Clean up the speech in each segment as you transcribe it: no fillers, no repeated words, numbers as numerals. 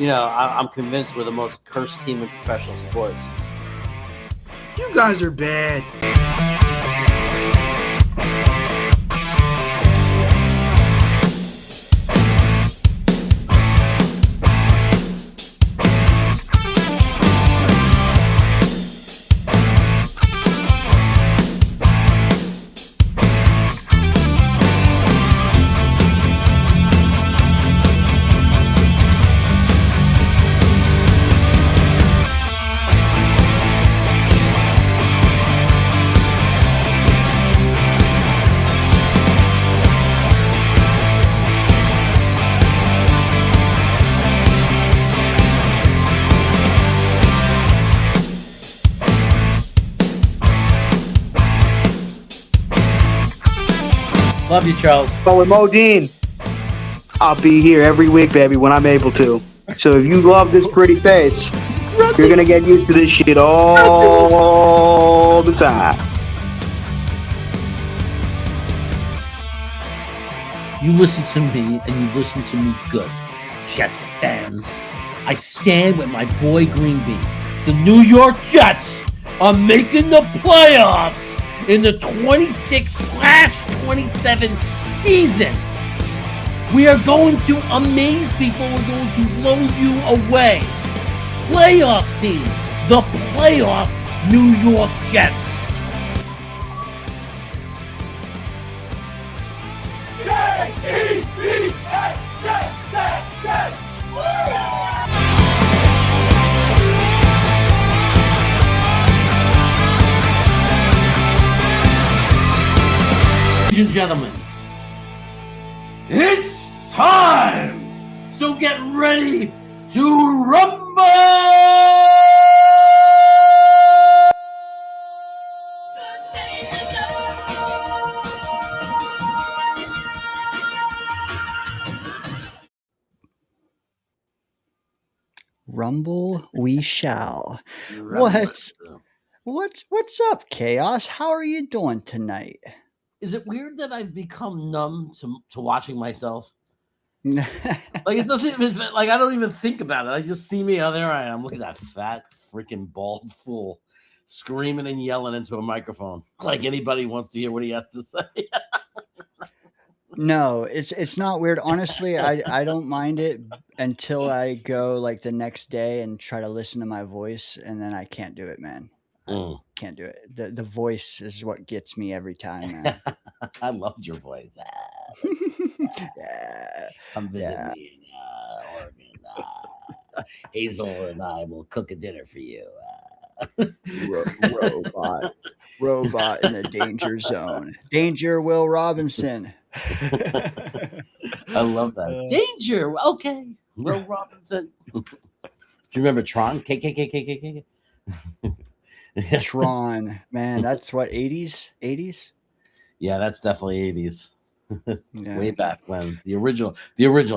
I'm convinced we're the most cursed team in professional sports. You guys are bad. Love you, Charles. But with Modine, I'll be here every week, baby, when I'm able to. So if you love this pretty face, you're going to get used to this shit all the time. You listen to me, and you listen to me good. Jets fans, I stand with my boy Greenby. The New York Jets are making the playoffs in the 26/27 season. We are going to amaze people. We're going to blow you away. Playoff team, the playoff New York Jets. Ladies and gentlemen, it's time! So get ready to rumble! Rumble we shall. What's up, Chaos? How are you doing tonight? Is it weird that I've become numb to watching myself? Like it doesn't even like I don't even think about it. I just see me. Oh, there I am. Look at that fat freaking bald fool screaming and yelling into a microphone like anybody wants to hear what he has to say. No, it's not weird. Honestly, I don't mind it until I go like the next day and try to listen to my voice, and then I can't do it, man. I can't do it. The voice is what gets me every time, man. I loved your voice. Yeah. Come visit me in Oregon. Hazel and I will cook a dinner for you. Robot in the danger zone. Danger, Will Robinson. I love that. Danger. Okay. Will Robinson. Do you remember Tron? KKKKKK. Tron, man, that's what 80s. Yeah, that's definitely 80s. Yeah. Way back when the original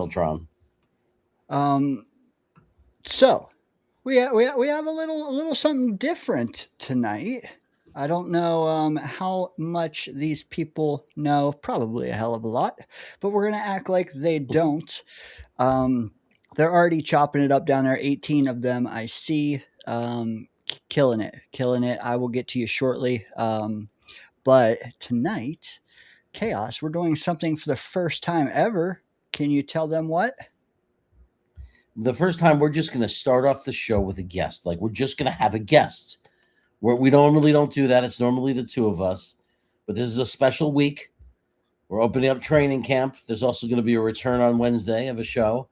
Tron. So we have a little something different tonight. I don't know how much these people know, probably a hell of a lot, but we're gonna act like they don't. They're already chopping it up down there. 18 of them I see. Killing it. I will get to you shortly. But tonight, Chaos, we're doing something for the first time ever. Can you tell them what? The first time we're just going to start off the show with a guest. Like we're just going to have a guest. We normally don't do that. It's normally the two of us. But this is a special week. We're opening up training camp. There's also going to be a return on Wednesday of a show.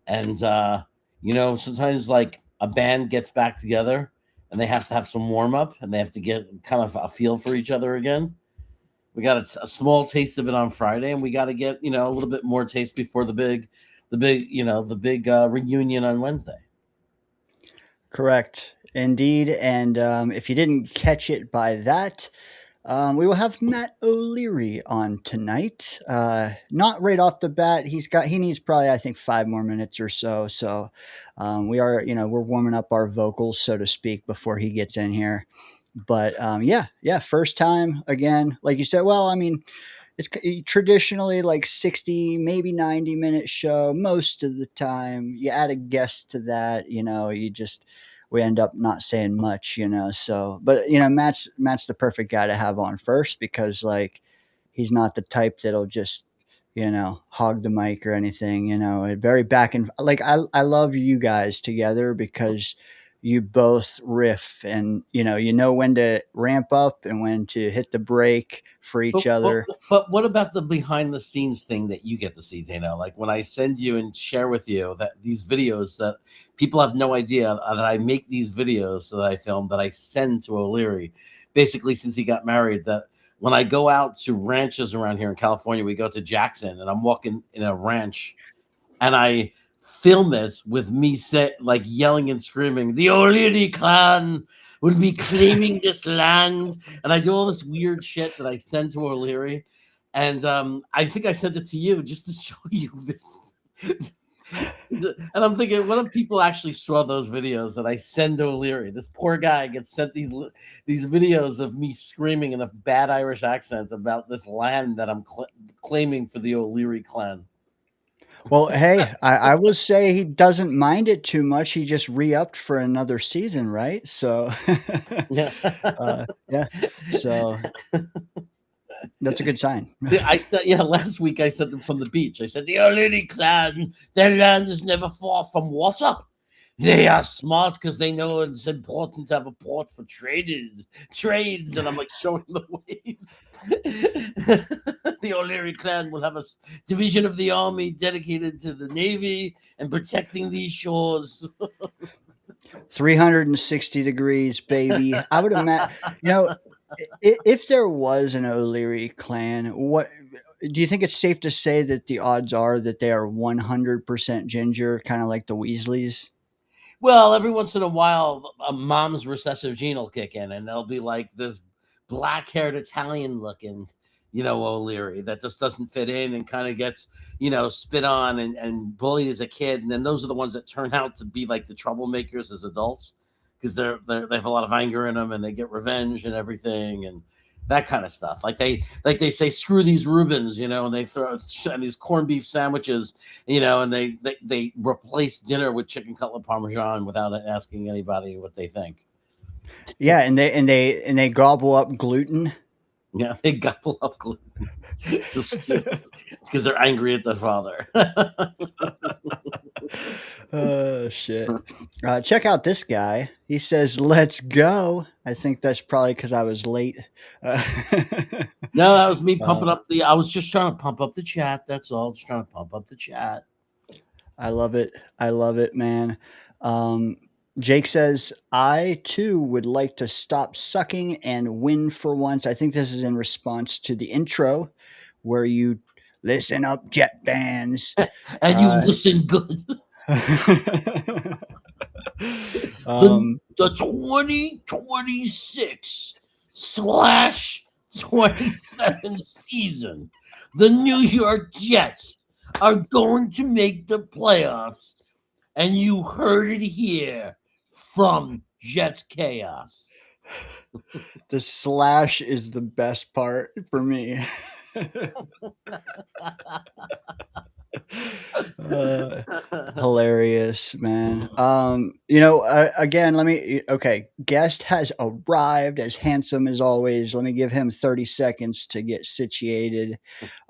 And, sometimes like a band gets back together and they have to have some warm up and they have to get kind of a feel for each other again. We got a small taste of it on Friday, and we got to get a little bit more taste before the big reunion on Wednesday. Correct, indeed. And if you didn't catch it by that, we will have Matt O'Leary on tonight. Not right off the bat. He needs probably, I think, 5 more minutes or so. So we're warming up our vocals, so to speak, before he gets in here. But first time again, like you said. Well, I mean, traditionally like 60, maybe 90-minute show most of the time. You add a guest to that, we end up not saying much, so but Matt's the perfect guy to have on first because like he's not the type that'll just hog the mic or anything, very back and like I love you guys together because you both riff and you know when to ramp up and when to hit the brake for each But, but, other. but what about the behind the scenes thing that you get to see, Dana? Like when I send you and share with you that these videos that people have no idea that I make these videos that I film that I send to O'Leary, basically since he got married, that when I go out to ranches around here in California, we go to Jackson and I'm walking in a ranch and I film it with me like yelling and screaming, the O'Leary clan will be claiming this land. And I do all this weird shit that I send to O'Leary. And I think I sent it to you just to show you this. And I'm thinking, what if people actually saw those videos that I send to O'Leary? This poor guy gets sent these videos of me screaming in a bad Irish accent about this land that I'm claiming for the O'Leary clan. Well, hey, I will say he doesn't mind it too much. He just re-upped for another season, right? So, Yeah. yeah. So that's a good sign. I said, last week I said them from the beach. I said, the O'Leary clan, their land is never far from water. They are smart because they know it's important to have a port for trades, and I'm like showing the waves. The O'Leary clan will have a division of the army dedicated to the navy and protecting these shores. 360 degrees, baby. I would imagine, if there was an O'Leary clan, what do you think it's safe to say that the odds are that they are 100% ginger, kind of like the Weasleys? Well, every once in a while, a mom's recessive gene will kick in, and they'll be like this black-haired Italian-looking, O'Leary that just doesn't fit in and kind of gets, spit on and bullied as a kid. And then those are the ones that turn out to be like the troublemakers as adults because they have a lot of anger in them and they get revenge and everything and that kind of stuff. Like they say, screw these Reubens, and they throw these corned beef sandwiches, and they replace dinner with chicken cutlet parmesan without asking anybody what they think. Yeah, and they gobble up gluten. Yeah, they gobble up gluten. It's because they're angry at their father. Oh shit! Check out this guy. He says, "Let's go." I think that's probably because I was late. No, that was me pumping up I was just trying to pump up the chat. That's all. Just trying to pump up the chat. I love it. I love it, man. Jake says, I too would like to stop sucking and win for once. I think this is in response to the intro where you listen up, Jet fans. And you listen good. The 2026/27 season, the New York Jets are going to make the playoffs. And you heard it here from JetsChaos. The slash is the best part for me. Hilarious, man. Again, guest has arrived as handsome as always. Let me give him 30 seconds to get situated.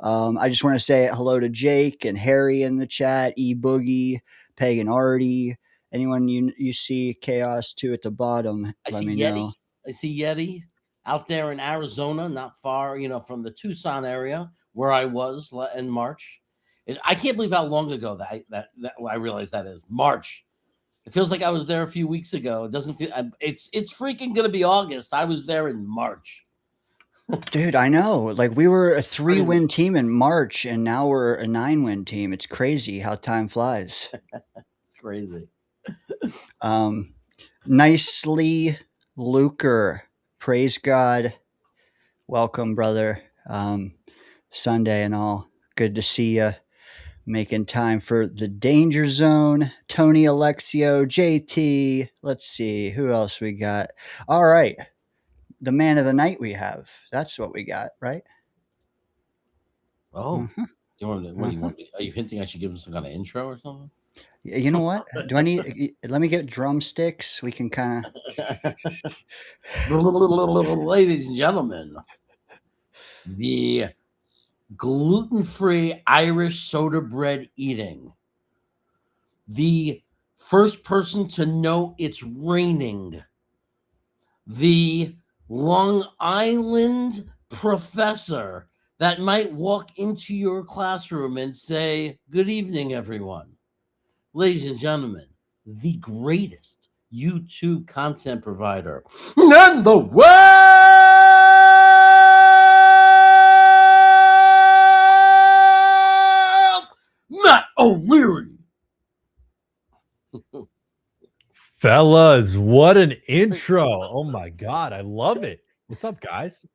I just want to say hello to Jake and Harry in the chat, E-Boogie, Pagan Artie, anyone you see Chaos too at the bottom. Let me know. I see Yeti out there in Arizona, not far, from the Tucson area where I was in March. I can't believe how long ago that I realized that is March. It feels like I was there a few weeks ago. It doesn't feel. It's freaking gonna be August. I was there in March. Dude, I know. Like we were a 3-win team in March, and now we're a 9-win team. It's crazy how time flies. It's crazy. Nicely, Luker. Praise God. Welcome, brother. Sunday and all. Good to see you. Making time for the Danger Zone. Tony Alexio, JT. Let's see who else we got. All right, the man of the night we have. That's what we got, right? Oh, Mhm. what do you want me? Are you hinting I should give him some kind of intro or something? You know what? Do I need? Let me get drumsticks. We can kind of. Ladies and gentlemen, the gluten-free Irish soda bread eating, the first person to know it's raining, the Long Island professor that might walk into your classroom and say, "Good evening, everyone." Ladies and gentlemen, the greatest YouTube content provider in the world, Matt O'Leary. Fellas, what an intro. Oh my God. I love it. What's up, guys?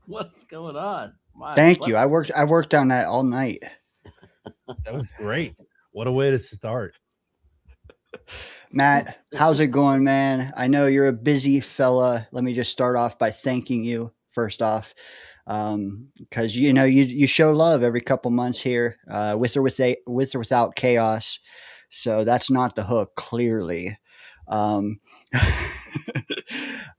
What's going on? Thank you. I worked on that all night. That was great. What a way to start. Matt, how's it going, man? I know you're a busy fella. Let me just start off by thanking you first off, because you show love every couple months here, with or without chaos. So that's not the hook, clearly. Um,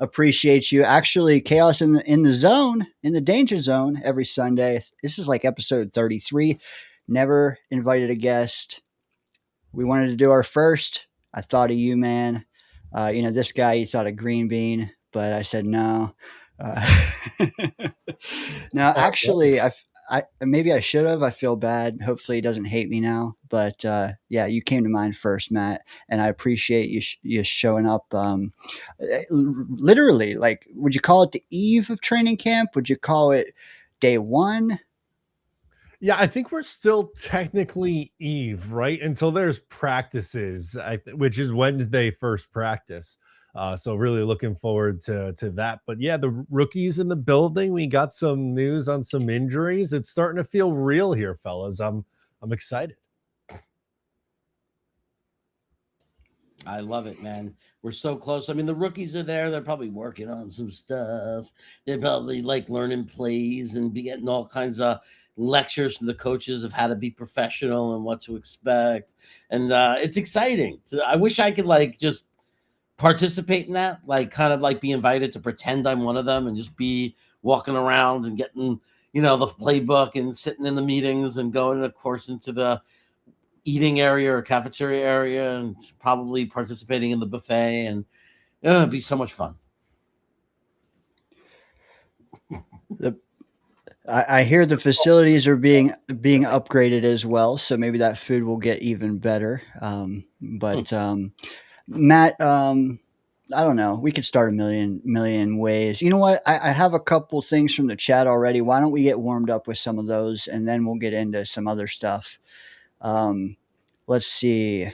appreciate you. Actually, chaos in the zone, in the danger zone, every Sunday. This is like episode 33. Never invited a guest. We wanted to do our first. I thought of you, man. This guy, he thought of Green Bean, but I said no. Now, actually, maybe I should have. I feel bad. Hopefully, he doesn't hate me now. But yeah, you came to mind first, Matt, and I appreciate you showing up. Literally, like, would you call it the eve of training camp? Would you call it day one? Yeah, I think we're still technically Eve, right? Until there's practices, which is Wednesday first practice. So really looking forward to that. But yeah, the rookies in the building. We got some news on some injuries. It's starting to feel real here, fellas. I'm excited. I love it, man. We're so close. I mean, the rookies are there. They're probably working on some stuff. They're probably like learning plays and be getting all kinds of lectures from the coaches of how to be professional and what to expect. And it's exciting. So I wish I could like just participate in that, like kind of like be invited to pretend I'm one of them and just be walking around and getting, the playbook and sitting in the meetings and going, of course, into the eating area or cafeteria area and probably participating in the buffet, and it'd be so much fun. I hear the facilities are being upgraded as well, so maybe that food will get even better. But Matt, I don't know. We could start a million ways. You know what? I have a couple things from the chat already. Why don't we get warmed up with some of those, and then we'll get into some other stuff. Let's see.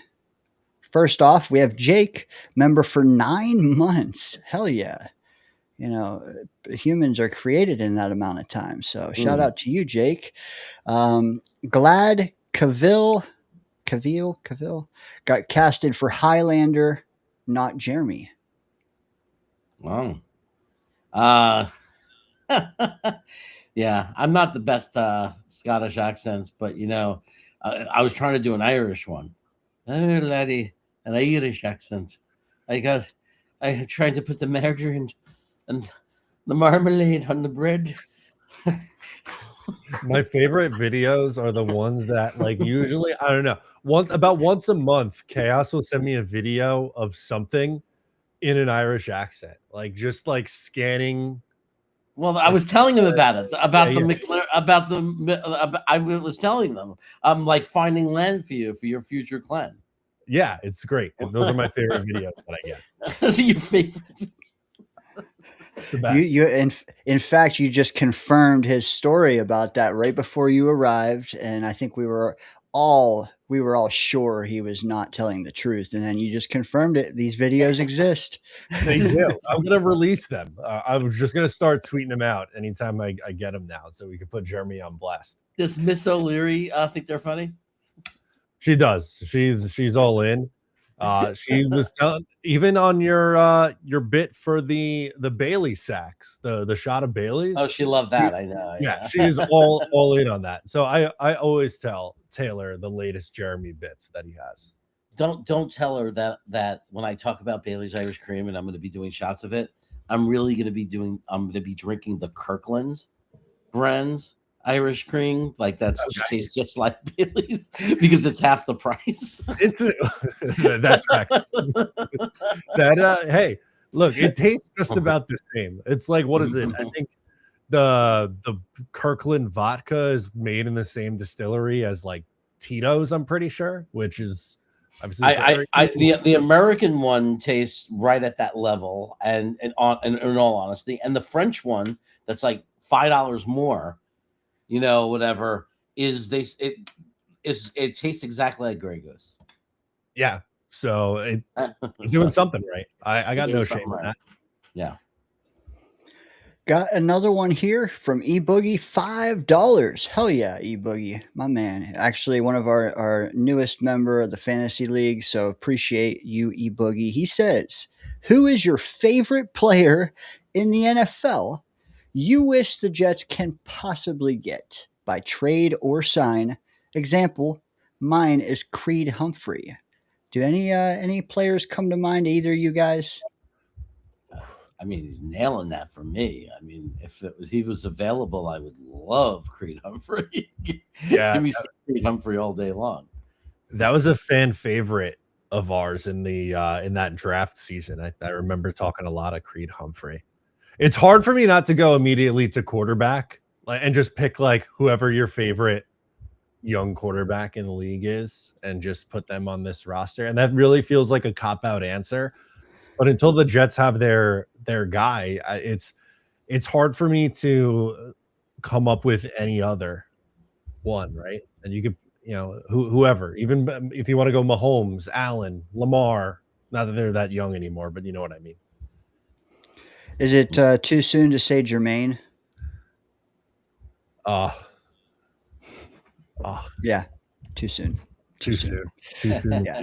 First off, we have Jake, member for 9 months. Hell yeah. Humans are created in that amount of time. So shout out to you, Jake. Glad Cavill got casted for Highlander, not Jeremy. Wow. Yeah, I'm not the best Scottish accents, but I was trying to do an Irish one. Oh, laddie, an Irish accent. I tried to put the margarine and the marmalade on the bread. My favorite videos are the ones that, like, usually, I don't know, about once a month, Chaos will send me a video of something in an Irish accent, like just like scanning. Well, I was telling them about it, about I was telling them, I'm like finding land for you for your future clan. Yeah, it's great. And those are my favorite videos that I get. Those are your favorite. In fact, you just confirmed his story about that right before you arrived, and I think we were all sure he was not telling the truth, and then you just confirmed it. These videos exist. They do. I'm gonna release them. I was just gonna start tweeting them out anytime I get them now, so we can put Jeremy on blast. Does Miss O'Leary think they're funny? She does. She's all in. She was telling, even on your bit for the Bailey sacks, the shot of Bailey's. Oh, she loved that. I know. Yeah, she is all in on that. So I always tell Taylor the latest Jeremy bits that he has. Don't tell her that when I talk about Bailey's Irish Cream and I'm going to be doing shots of it, I'm going to be drinking the Kirkland brand Irish Cream. Like tastes just like Bailey's because it's half the price. That tracks. Hey, look, it tastes just about the same. It's like, what is it? I think the Kirkland vodka is made in the same distillery as like Tito's, I'm pretty sure, which is obviously the American one tastes right at that level, and in all honesty, and the French one that's like $5 more, whatever, it tastes exactly like Grey Goose. Yeah, so doing something right. I got no shame in that. Yeah. Got another one here from eBoogie, $5. Hell yeah, eBoogie, my man. Actually, one of our newest member of the fantasy league. So appreciate you, eBoogie. He says, "Who is your favorite player in the NFL you wish the Jets can possibly get by trade or sign? Example, mine is Creed Humphrey." Do any players come to mind, either of you guys? I mean, he's nailing that for me. I mean, if he was available, I would love Creed Humphrey. Yeah, give me Creed Humphrey all day long. That was a fan favorite of ours in that draft season. I remember talking a lot of Creed Humphrey. It's hard for me not to go immediately to quarterback and just pick like whoever your favorite young quarterback in the league is and just put them on this roster. And that really feels like a cop-out answer. But until the Jets have their guy, it's hard for me to come up with any other one, right? And you could, whoever, even if you want to go Mahomes, Allen, Lamar, not that they're that young anymore, but you know what I mean. Is it too soon to say Jermaine? Yeah, too soon. Too soon. Yeah.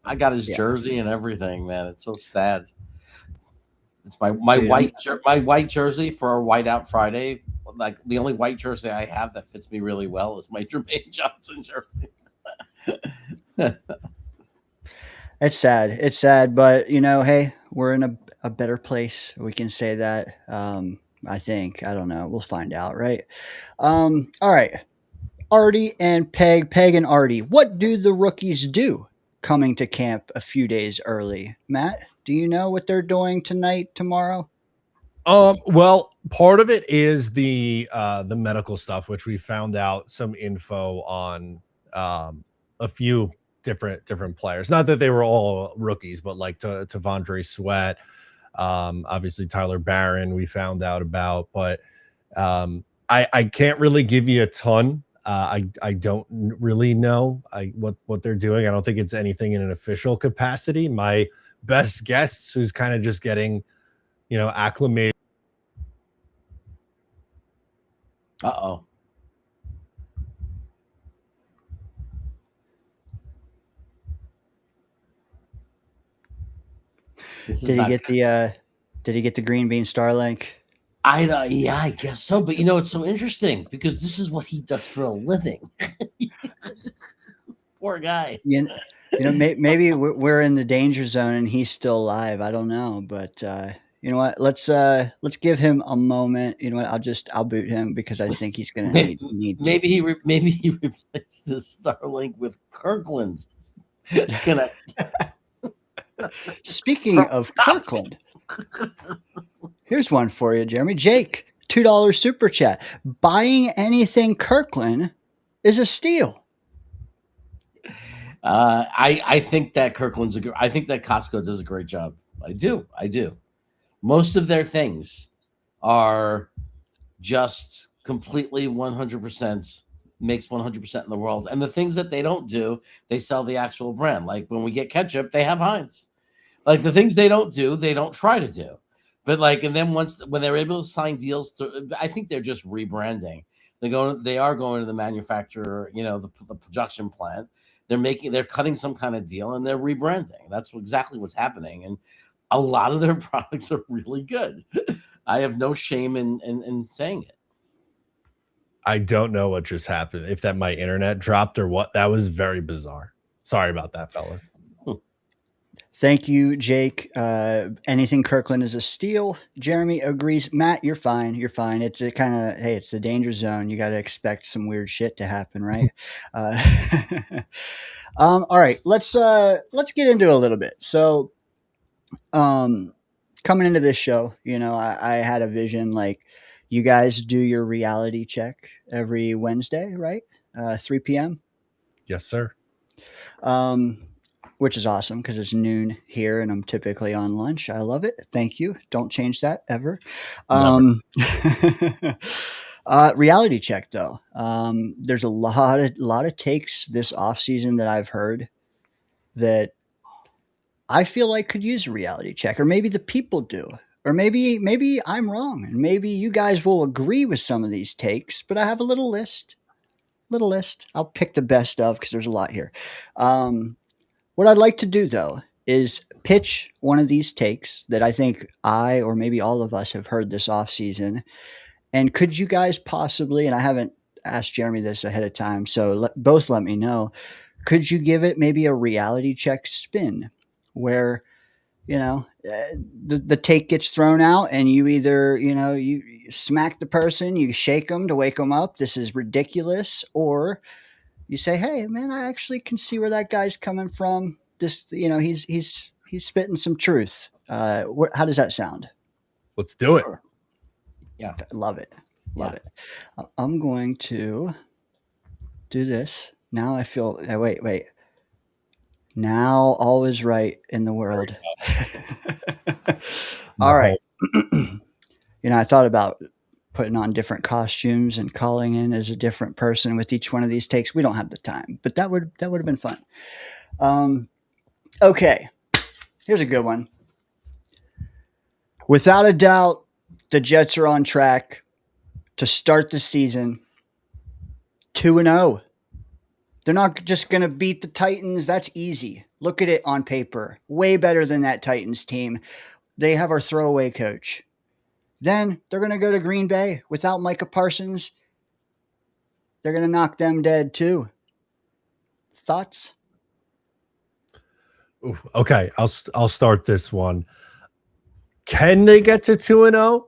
I got his jersey and everything, man. It's so sad. It's my white jersey for our Whiteout Friday. Like the only white jersey I have that fits me really well is my Jermaine Johnson jersey. It's sad. It's sad, but hey, we're in a better place. We can say that. I think. I don't know. We'll find out, right? All right. Artie and Peg and Artie. What do the rookies do coming to camp a few days early? Matt, do you know what they're doing tonight, tomorrow? Well, part of it is the medical stuff, which we found out some info on a few different players. Not that they were all rookies, but like T'Vondre Sweat, obviously Tyler Barron we found out about, but I can't really give you a ton. I don't really know what they're doing. I don't think it's anything in an official capacity. My best guess, who's kind of just getting, acclimated. Uh-oh. Did he get the green bean Starlink? Yeah, I guess so. But it's so interesting because this is what he does for a living. Poor guy. Maybe we're in the danger zone and he's still alive. I don't know, but you know what? Let's give him a moment. You know what? I'll boot him because I think he's gonna need. Maybe he replaced the Starlink with Kirkland's. Speaking of Kirkland, here's one for you, Jeremy. Jake, $2 super chat. Buying anything Kirkland is a steal. I think that I think that Costco does a great job. I do. Most of their things are just completely 100% makes 100% in the world. And the things that they don't do, they sell the actual brand. Like when we get ketchup, they have Heinz. Like the things they don't do, they don't try to do. But and then when they're able to sign deals I think they're just rebranding. They are going to the manufacturer, the production plant. They're cutting some kind of deal and they're rebranding. That's exactly what's happening. And a lot of their products are really good. I have no shame in saying it. I don't know what just happened. If that my internet dropped or what, that was very bizarre. Sorry about that, fellas. Thank you, Jake. Anything Kirkland is a steal. Jeremy agrees. Matt, you're fine. You're fine. It's a kind of, hey, it's the danger zone. You got to expect some weird shit to happen, right? All right, let's get into a little bit. So, coming into this show, I had a vision like you guys do your reality check every Wednesday, right? 3 p.m. Yes, sir. Which is awesome because it's noon here and I'm typically on lunch. I love it. Thank you. Don't change that ever. Reality check though. There's a lot of takes this off season that I've heard that I feel like could use a reality check, or maybe the people do, or maybe I'm wrong and maybe you guys will agree with some of these takes, but I have a little list. I'll pick the best of because there's a lot here. What I'd like to do, though, is pitch one of these takes that I think I or maybe all of us have heard this offseason. And could you guys possibly, and I haven't asked Jeremy this ahead of time, so both let me know, could you give it maybe a reality check spin where, the take gets thrown out and you either, you smack the person, you shake them to wake them up, this is ridiculous, or you say, hey, man, I actually can see where that guy's coming from. This, he's spitting some truth. How does that sound? Let's do it. Yeah. Love it. I'm going to do this. Now I feel, wait. Now all is right in the world. All right. I thought about putting on different costumes and calling in as a different person with each one of these takes. We don't have the time, but that would have been fun. Okay, here's a good one. Without a doubt, the Jets are on track to start the season 2-0. They're not just going to beat the Titans. That's easy. Look at it on paper. Way better than that Titans team. They have our throwaway coach. Then they're going to go to Green Bay without Micah Parsons. They're going to knock them dead too. Thoughts? Ooh, okay, I'll start this one. Can they get to 2-0?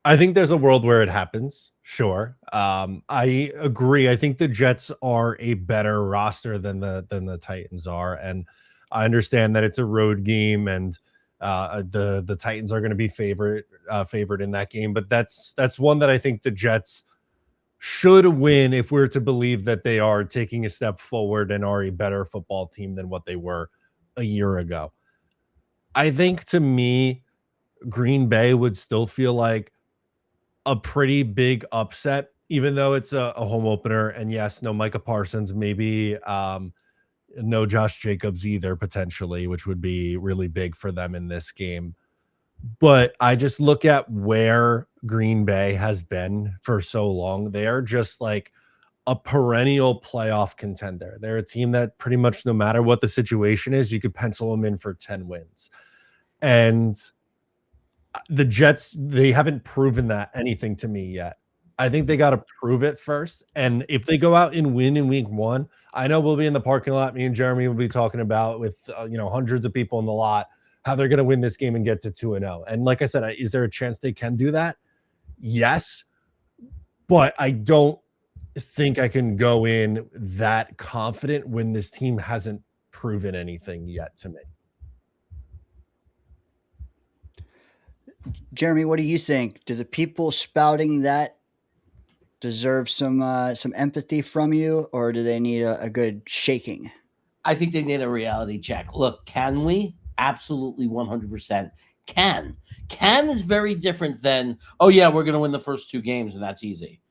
I think there's a world where it happens. Sure. I agree. I think the Jets are a better roster than the Titans are, and I understand that it's a road game and the Titans are going to be favored in that game, but that's one that I think the Jets should win if we're to believe that they are taking a step forward and are a better football team than what they were a year ago. I think to me, Green Bay would still feel like a pretty big upset, even though it's a home opener. And yes, no Micah Parsons, maybe no Josh Jacobs either, potentially, which would be really big for them in this game. But I just look at where Green Bay has been for so long. They are just like a perennial playoff contender. They're a team that pretty much no matter what the situation is, you could pencil them in for 10 wins. And the Jets, they haven't proven that anything to me yet. I think they got to prove it first. And if they go out and win in week one, I know we'll be in the parking lot. Me and Jeremy will be talking about with hundreds of people in the lot how they're going to win this game and get to 2-0. And like I said, is there a chance they can do that? Yes, but I don't think I can go in that confident when this team hasn't proven anything yet to me. Jeremy, what do you think? Do the people spouting that deserve some empathy from you, or do they need a good shaking? I think they need a reality check. Look, can we? Absolutely 100% can. Can is very different than, oh yeah, we're going to win the first 2 games and that's easy,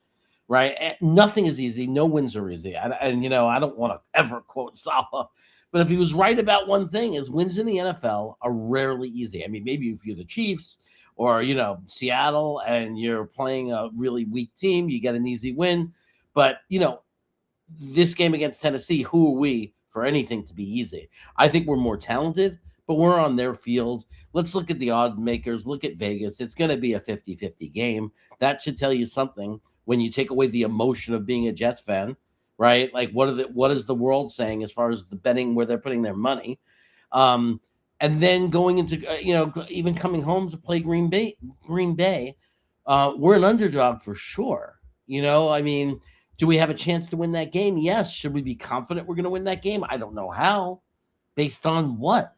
right? And nothing is easy. No wins are easy. And I don't want to ever quote Saleh, but if he was right about one thing, is wins in the NFL are rarely easy. I mean, maybe if you're the Chiefs or Seattle, and you're playing a really weak team, you get an easy win. But this game against Tennessee, who are we for anything to be easy? I think we're more talented, but we're on their field. Let's look at the odds makers. Look at Vegas. It's going to be a 50-50 game. That should tell you something when you take away the emotion of being a Jets fan, right? Like, what is the world saying as far as the betting where they're putting their money? And then going into, even coming home to play Green Bay, we're an underdog for sure. Do we have a chance to win that game? Yes. Should we be confident we're going to win that game? I don't know how. Based on what?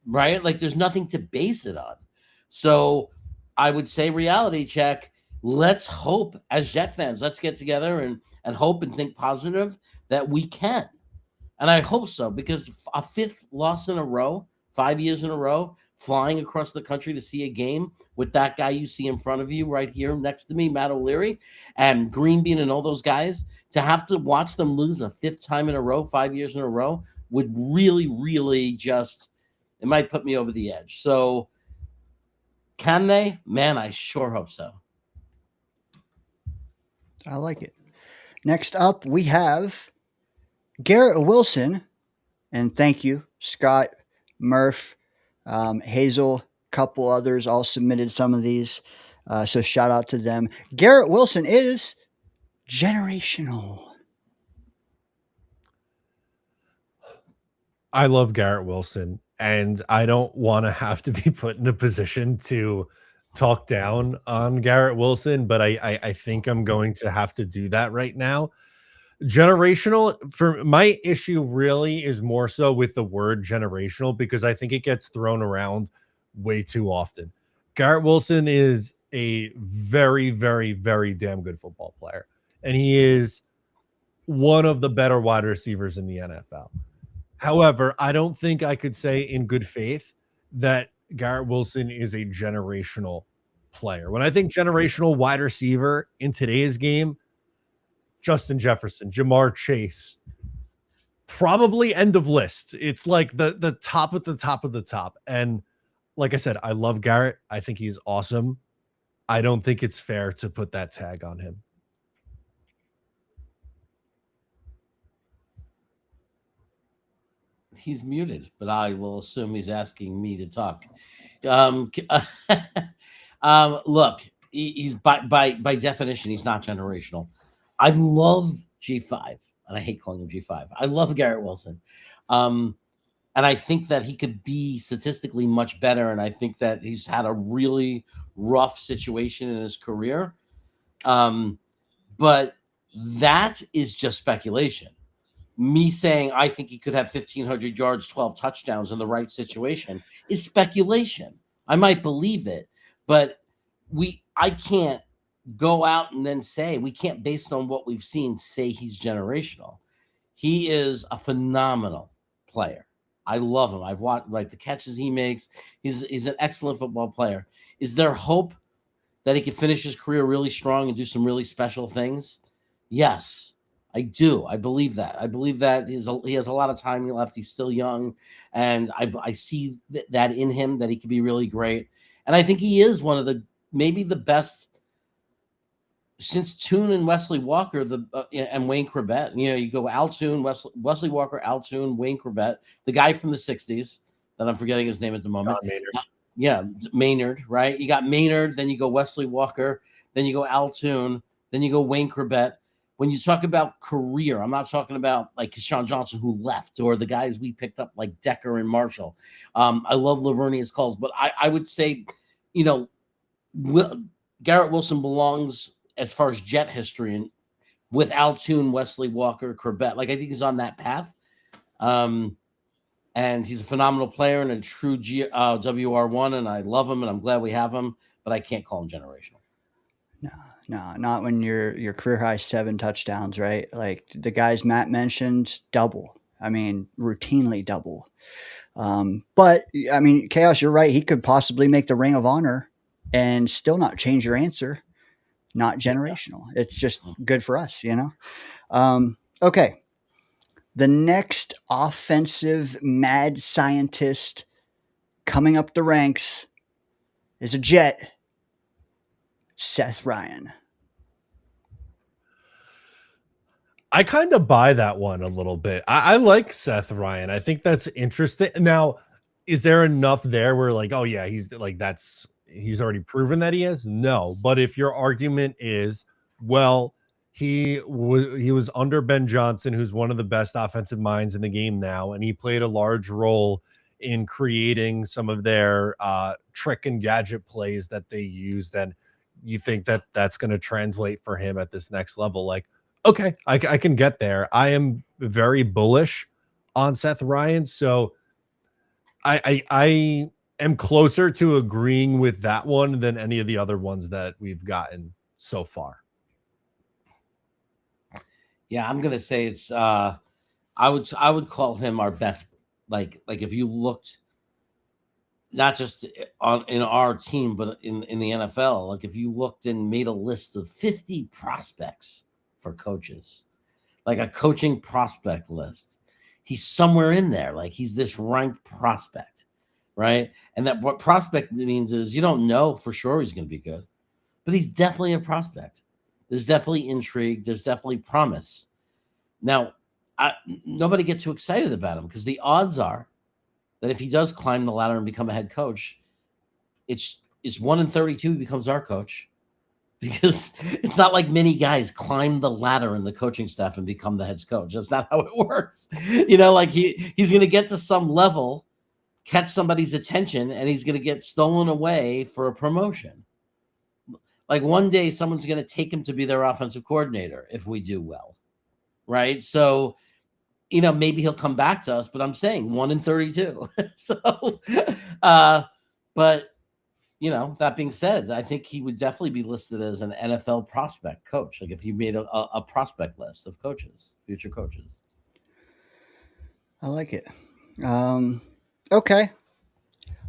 Right? Like, there's nothing to base it on. So I would say reality check. Let's hope as Jet fans, let's get together and hope and think positive that we can. And I hope so, because a 5th loss in a row, 5 years in a row, flying across the country to see a game with that guy you see in front of you right here next to me, Matt O'Leary, and Greenbean and all those guys, to have to watch them lose a 5th time in a row, 5 years in a row, would really, really just, it might put me over the edge. So can they? Man, I sure hope so. I like it. Next up, we have Garrett Wilson. And thank you, Scott, Murph, Hazel, couple others all submitted some of these. So shout out to them. Garrett Wilson is generational. I love Garrett Wilson, and I don't want to have to be put in a position to talk down on Garrett Wilson, but I think I'm going to have to do that right now. Generational, for my issue really is more so with the word generational, because I think it gets thrown around way too often. Garrett Wilson is a very, very, very damn good football player, and he is one of the better wide receivers in the NFL. However, I don't think I could say in good faith that Garrett Wilson is a generational player. When I think generational wide receiver in today's game, Justin Jefferson, Jamar Chase, probably end of list. It's like the top of the top of the top. And like I said, I love Garrett. I think he's awesome. I don't think it's fair to put that tag on him. He's muted, but I will assume he's asking me to talk. Look, he's by definition, he's not generational. I love G5, and I hate calling him G5. I love Garrett Wilson. And I think that he could be statistically much better, and I think that he's had a really rough situation in his career. But that is just speculation. Me saying I think he could have 1,500 yards, 12 touchdowns in the right situation is speculation. I might believe it, but I can't go out and then say, we can't, based on what we've seen, say he's generational. He is a phenomenal player. I love him. I've watched the catches he makes. He's an excellent football player. Is there hope that he could finish his career really strong and do some really special things? Yes. I do. I believe that. I believe that he has a lot of time left. He's still young, and I see that in him, that he could be really great. And I think he is one of maybe the best since Toon and Wesley Walker, and Wayne Corbett. You go Al Toon, Wesley Walker, Al Toon, Wayne Corbett, the guy from the 60s that I'm forgetting his name at the moment. Maynard, right? You got Maynard, then you go Wesley Walker, then you go Al Toon, then you go Wayne Corbett. When you talk about career, I'm not talking about like Keyshawn Johnson, who left, or the guys we picked up like Decker and Marshall. I love Lavernius Calls, but I would say, Garrett Wilson belongs, as far as Jet history, and with Al Toon, Wesley Walker, Corbett. Like, I think he's on that path. And he's a phenomenal player and a true WR1, and I love him, and I'm glad we have him, but I can't call him generational. No, not when your career high 7 touchdowns, right? Like the guys Matt mentioned, double. I mean, routinely double. But I mean, Chaos, you're right. He could possibly make the Ring of Honor and still not change your answer. Not generational. It's just good for us, Okay. The next offensive mad scientist coming up the ranks is a Jet, Seth Ryan. I kind of buy that one a little bit. I like Seth Ryan. I think that's interesting. Now, is there enough there where like, oh yeah, he's already proven that he is? No. But if your argument is, well, he was under Ben Johnson, who's one of the best offensive minds in the game now, and he played a large role in creating some of their trick and gadget plays that they use, then you think that that's going to translate for him at this next level. Like, okay, I can get there. I am very bullish on Seth Ryan, so I am closer to agreeing with that one than any of the other ones that we've gotten so far. Yeah, I'm gonna say it's. I would call him our best. Like if you looked, not just in our team, but in the NFL. Like if you looked and made a list of 50 prospects for coaches, like a coaching prospect list, he's somewhere in there. Like he's this ranked prospect, right? And that what prospect means is you don't know for sure he's going to be good, but he's definitely a prospect. There's definitely intrigue. There's definitely promise. Now, nobody get too excited about him because the odds are that if he does climb the ladder and become a head coach, it's 1 in 32 he becomes our coach. Because it's not like many guys climb the ladder in the coaching staff and become the head coach. That's not how it works. Like he's going to get to some level, catch somebody's attention, and he's going to get stolen away for a promotion. Like one day someone's going to take him to be their offensive coordinator if we do well, right? So, maybe he'll come back to us, but I'm saying 1 in 32. So, but that being said, I think he would definitely be listed as an NFL prospect coach. Like if you made a prospect list of coaches, future coaches. I like it. Okay.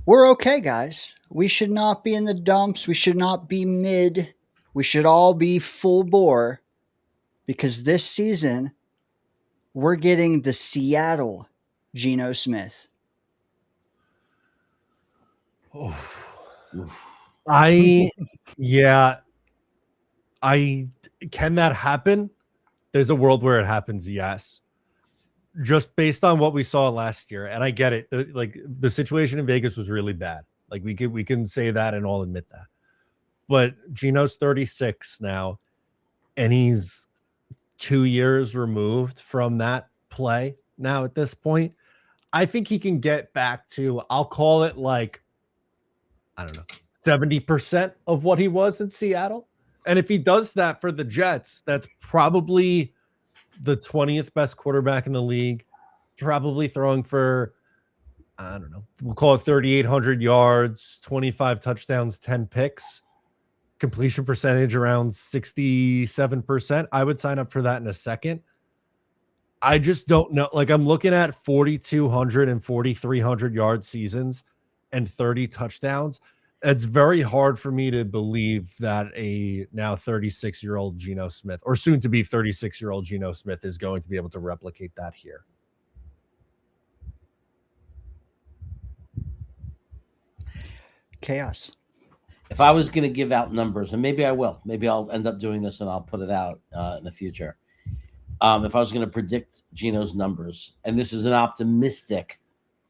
We're okay, guys. We should not be in the dumps. We should not be mid. We should all be full bore because this season we're getting the Seattle Geno Smith. Oh. Can that happen? There's a world where it happens, yes. Just based on what we saw last year, and I get it. The situation in Vegas was really bad. Like we can say that and all admit that. But Geno's 36 now, and he's 2 years removed from that play now at this point. I think he can get back to, I'll call it like, I don't know, 70% of what he was in Seattle. And if he does that for the Jets, that's probably the 20th best quarterback in the league, probably throwing for, I don't know, we'll call it 3,800 yards, 25 touchdowns, 10 picks, completion percentage around 67%. I would sign up for that in a second. I just don't know. Like I'm looking at 4,200 and 4,300 yard seasons and 30 touchdowns. It's very hard for me to believe that a now 36-year-old Geno Smith, or soon to be 36-year-old Geno Smith, is going to be able to replicate that here. Chaos. If I was going to give out numbers, and maybe I will, maybe I'll end up doing this and I'll put it out in the future. If I was going to predict Geno's numbers, and this is an optimistic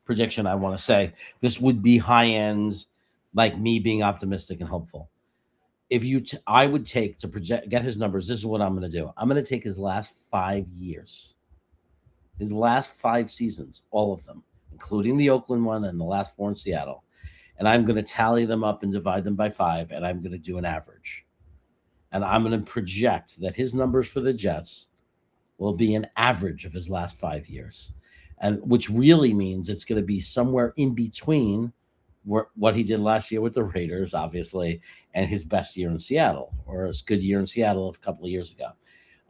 prediction, I want to say this would be high end, like me being optimistic and hopeful. If I would take to get his numbers. This is what I'm going to do. I'm going to take his last 5 years, his last 5 seasons, all of them, including the Oakland one and the last 4 in Seattle, and I'm going to tally them up and divide them by 5, and I'm going to do an average, and I'm going to project that his numbers for the Jets will be an average of his last 5 years, and which really means it's going to be somewhere in between what he did last year with the Raiders, obviously, and his best year in Seattle, or his good year in Seattle a couple of years ago.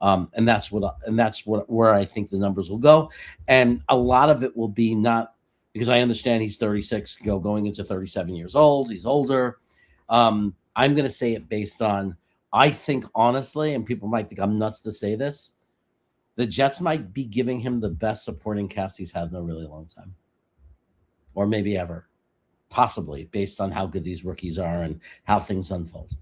And that's where I think the numbers will go. And a lot of it will be not because I understand he's 36, going into 37 years old. He's older. I'm going to say it based on, I think honestly, and people might think I'm nuts to say this, the Jets might be giving him the best supporting cast he's had in a really long time, or maybe ever. possibly, based on how good these rookies are and how things unfold.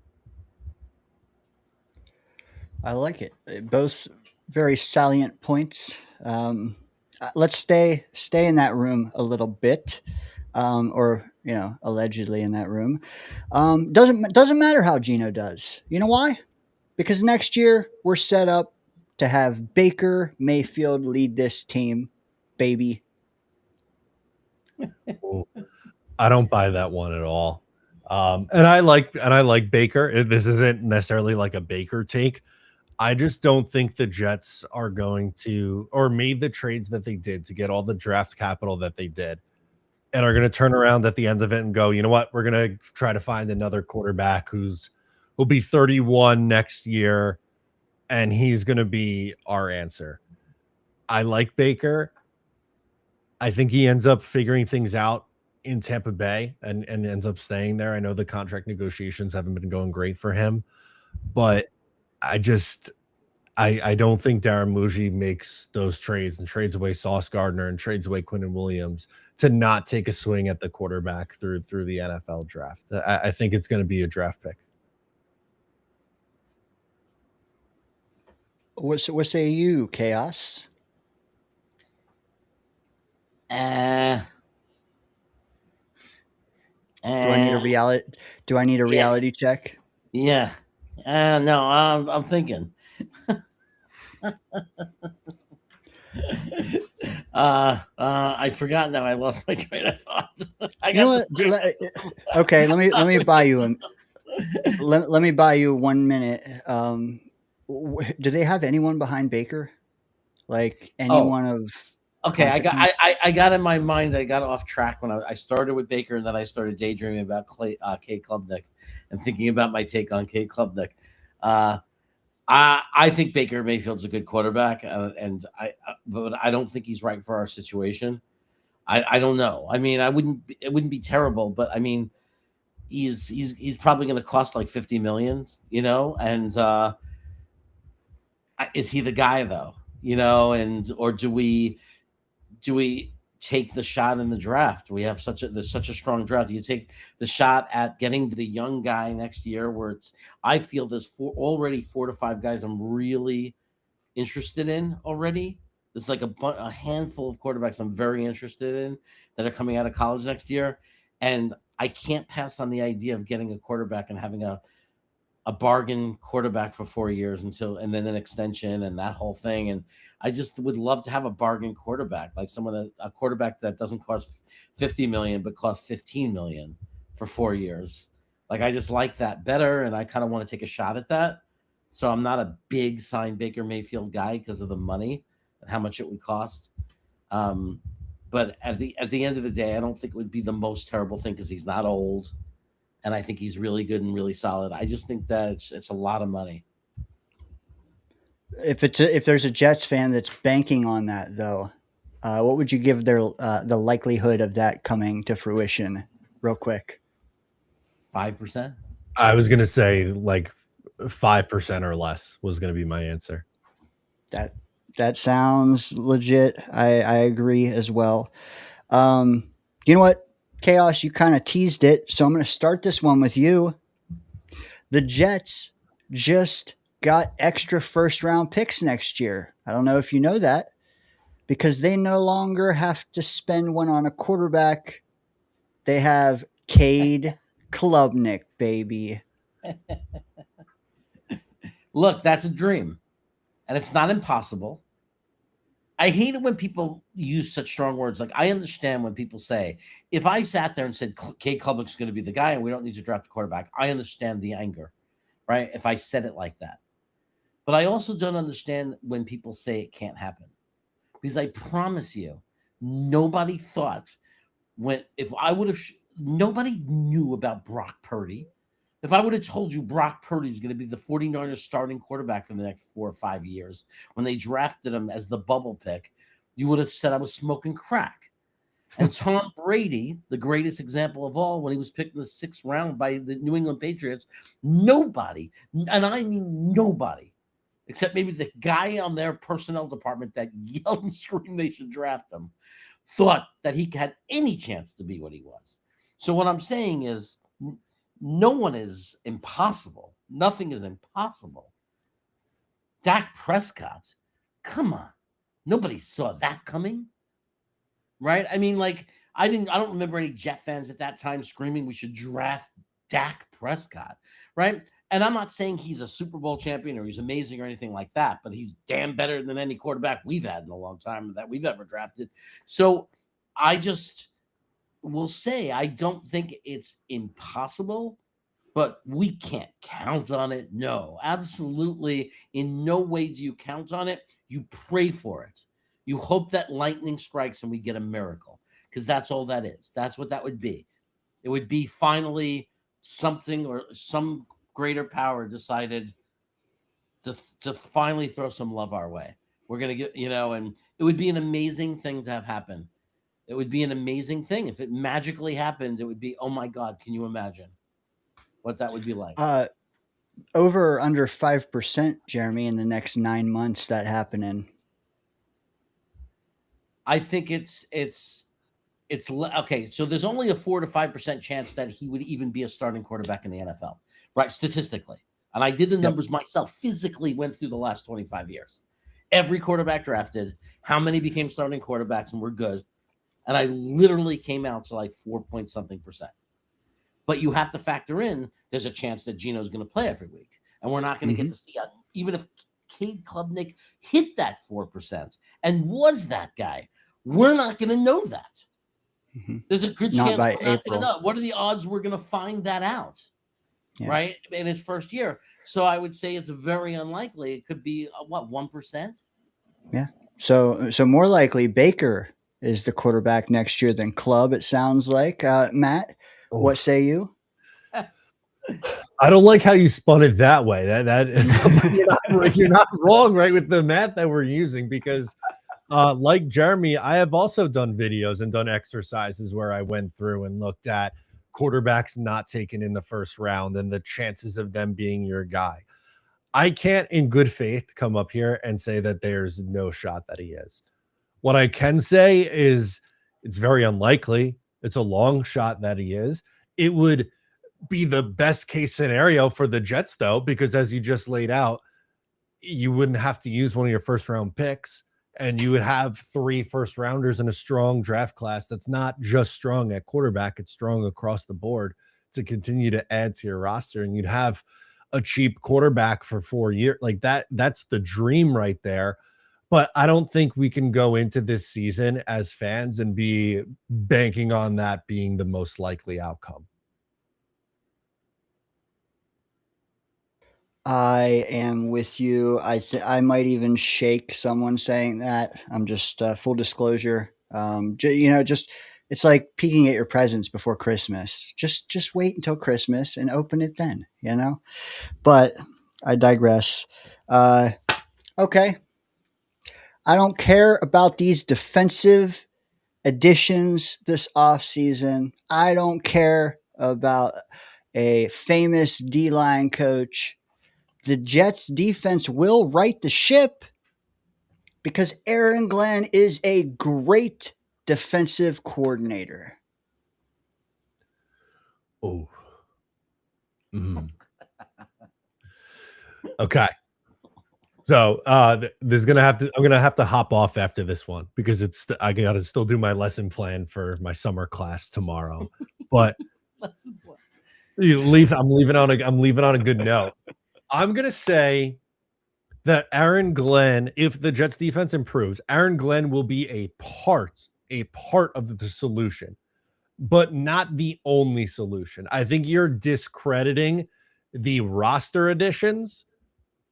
I like it. Both very salient points. Let's stay in that room a little bit, or allegedly in that room. Doesn't matter how Gino does. You know why? Because next year we're set up to have Baker Mayfield lead this team, baby. I don't buy that one at all. And I like Baker. This isn't necessarily like a Baker take. I just don't think the Jets are going to, or made the trades that they did to get all the draft capital that they did, and are going to turn around at the end of it and go, you know what, we're going to try to find another quarterback who'll be 31 next year, and he's going to be our answer. I like Baker. I think he ends up figuring things out in Tampa Bay and ends up staying there. I know the contract negotiations haven't been going great for him, but I don't think Darren Muji makes those trades and trades away Sauce Gardner and trades away Quinnen Williams to not take a swing at the quarterback through the NFL draft. I think it's going to be a draft pick. What say you, Chaos? Do Do I need a reality check? Yeah. No, I'm thinking. I forgot now. I lost my train of thought. Okay, let me buy you let me buy you 1 minute. Do they have anyone behind Baker? Like anyone of? Okay, I got in my mind. I got off track when I started with Baker, and then I started daydreaming about Kate Klubnik and thinking about my take on Kate Klubnik. I think Baker Mayfield's a good quarterback, but I don't think he's right for our situation. I don't know. I mean, it wouldn't be terrible, but I mean, he's probably going to cost like $50 million, and is he the guy though? Or do we take the shot in the draft? We have such a strong draft. You take the shot at getting the young guy next year, where I feel there's already 4 to 5 guys I'm really interested in already. There's like a handful of quarterbacks I'm very interested in that are coming out of college next year, and I can't pass on the idea of getting a quarterback and having a bargain quarterback for 4 years and then an extension and that whole thing. And I just would love to have a bargain quarterback, like a quarterback that doesn't cost $50 million, but costs $15 million for 4 years. Like, I just like that better. And I kind of want to take a shot at that. So I'm not a big sign Baker Mayfield guy because of the money and how much it would cost. But at the end of the day, I don't think it would be the most terrible thing because he's not old. And I think he's really good and really solid. I just think that it's a lot of money. If there's a Jets fan that's banking on that, though, what would you give the likelihood of that coming to fruition, real quick? 5%. I was gonna say like 5% or less was gonna be my answer. That sounds legit. I agree as well. You know what? Chaos, you kind of teased it, so I'm going to start this one with you. The Jets just got extra first-round picks next year. I don't know if you know that, because they no longer have to spend one on a quarterback. They have Cade Klubnik, baby. Look, that's a dream, and it's not impossible. I hate it when people use such strong words. Like, I understand when people say, if I sat there and said Cade Klubnik's going to be the guy and we don't need to draft a quarterback, I understand the anger, right? If I said it like that. But I also don't understand when people say it can't happen. Because I promise you, nobody thought nobody knew about Brock Purdy. If I would have told you Brock Purdy is going to be the 49ers starting quarterback for the next 4 or 5 years, when they drafted him as the bubble pick, you would have said I was smoking crack. And Tom Brady, the greatest example of all, when he was picked in the 6th round by the New England Patriots, nobody, and I mean nobody, except maybe the guy on their personnel department that yelled and screamed they should draft him, thought that he had any chance to be what he was. So what I'm saying is no one is impossible. Nothing is impossible. Dak Prescott, come on. Nobody saw that coming. Right? I mean, like, I don't remember any Jet fans at that time screaming we should draft Dak Prescott, right? And I'm not saying he's a Super Bowl champion or he's amazing or anything like that, but he's damn better than any quarterback we've had in a long time that we've ever drafted. So I just will say I don't think it's impossible, but we can't count on it. No, absolutely. In no way do you count on it. You pray for it. You hope that lightning strikes and we get a miracle, because that's all that is. That's what that would be. It would be finally something or some greater power decided to finally throw some love our way. We're going to get, and it would be an amazing thing to have happen. It would be an amazing thing. If it magically happened, it would be, oh my God, can you imagine what that would be like? Over or under 5%, Jeremy, in the next 9 months that happening. I think it's okay. So there's only a 4 to 5% chance that he would even be a starting quarterback in the NFL, right? Statistically. And I did the numbers myself, physically went through the last 25 years. Every quarterback drafted, how many became starting quarterbacks and were good. And I literally came out to like 4 point something percent. But you have to factor in, there's a chance that Gino's going to play every week. And we're not going to get to see, even if Cade Klubnik hit that 4% and was that guy, we're not going to know that. There's a good chance by we're not April. going to know. What are the odds we're going to find that out, right, in his first year? So I would say it's very unlikely. It could be, 1%? Yeah. So more likely Baker is the quarterback next year than Club, it sounds like. Matt, what say you? I don't like how you spun it that way. That you're not wrong, right, with the math that we're using, because like Jeremy, I have also done videos and done exercises where I went through and looked at quarterbacks not taken in the first round and the chances of them being your guy. I can't in good faith come up here and say that there's no shot that he is. What I can say is it's very unlikely. It's a long shot that he is. It would be the best case scenario for the Jets, though, because as you just laid out, you wouldn't have to use one of your first round picks, and you would have 3 first rounders in a strong draft class that's not just strong at quarterback, it's strong across the board to continue to add to your roster. And you'd have a cheap quarterback for 4 years. Like that's the dream right there. But I don't think we can go into this season as fans and be banking on that being the most likely outcome. I am with you. I might even shake someone saying that. I'm just full disclosure. It's like peeking at your presents before Christmas. Just wait until Christmas and open it then. But I digress. Okay. I don't care about these defensive additions this offseason. I don't care about a famous D-line coach. The Jets defense will right the ship because Aaron Glenn is a great defensive coordinator. Oh. Okay. So I'm gonna have to hop off after this one because I gotta still do my lesson plan for my summer class tomorrow. But I'm leaving on a good note. I'm gonna say that Aaron Glenn, if the Jets defense improves, Aaron Glenn will be a part of the solution, but not the only solution. I think you're discrediting the roster additions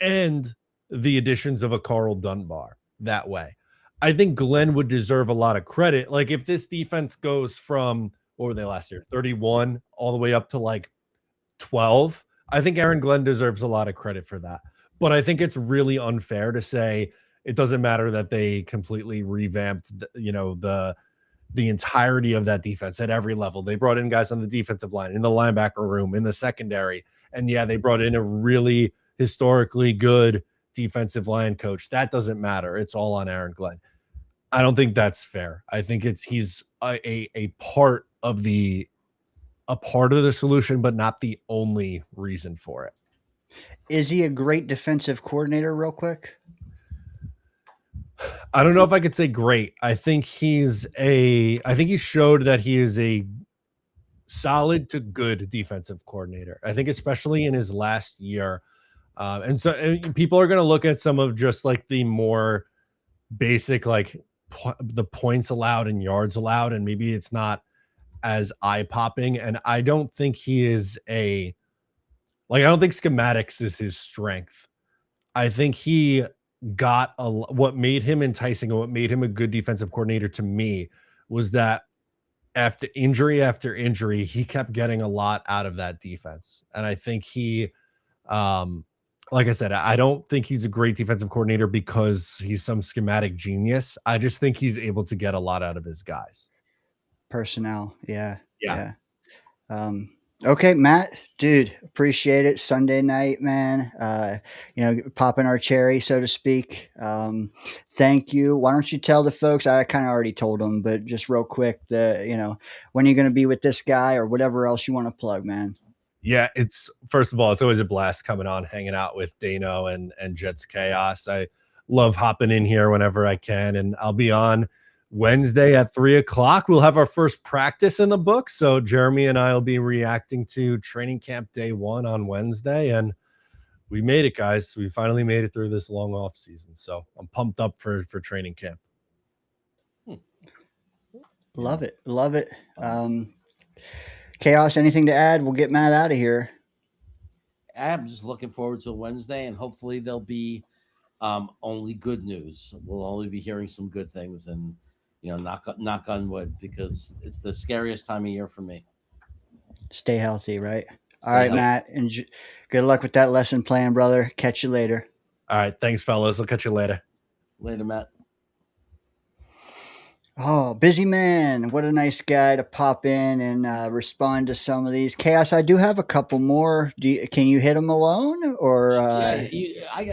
and the additions of a Carl Dunbar that way. I think Glenn would deserve a lot of credit. Like if this defense goes from, what were they last year, 31 all the way up to like 12, I think Aaron Glenn deserves a lot of credit for that. But I think it's really unfair to say it doesn't matter that they completely revamped, the entirety of that defense at every level. They brought in guys on the defensive line, in the linebacker room, in the secondary. And yeah, they brought in a really historically good defensive line coach. That doesn't matter. It's all on Aaron Glenn. I don't think that's fair. I think he's a part of the a part of the solution, but not the only reason for it. Is he a great defensive coordinator? Real quick. I don't know if I could say great. I think he showed that he is a solid to good defensive coordinator. I think especially in his last year. And people are going to look at some of just like the more basic, like the points allowed and yards allowed, and maybe it's not as eye popping. And I don't think he is I don't think schematics is his strength. I think he got what made him enticing and what made him a good defensive coordinator to me was that after injury, he kept getting a lot out of that defense. And I think he, like I said, I don't think he's a great defensive coordinator because he's some schematic genius. I just think he's able to get a lot out of his guys. Personnel. Yeah. Okay, Matt, dude, appreciate it. Sunday night, man. Popping our cherry, so to speak. Thank you. Why don't you tell the folks? I kind of already told them, but just real quick, when you're going to be with this guy or whatever else you want to plug, man. Yeah, first of all, it's always a blast coming on, hanging out with Dano and JetsChaos. I love hopping in here whenever I can, and I'll be on Wednesday at 3:00. We'll have our first practice in the book. So Jeremy and I will be reacting to training camp day 1 on Wednesday. And we made it, guys. We finally made it through this long off season. So I'm pumped up for training camp. Love it. Love it. Chaos, anything to add? We'll get Matt out of here. I'm just looking forward to Wednesday, and hopefully there'll be only good news. We'll only be hearing some good things, and knock on wood, because it's the scariest time of year for me. Stay healthy, right? All right, Matt. And good luck with that lesson plan, brother. Catch you later. All right. Thanks, fellas. I'll catch you later. Later, Matt. Oh, busy man. What a nice guy to pop in and respond to some of these. Chaos, I do have a couple more. Can you hit them alone? Or I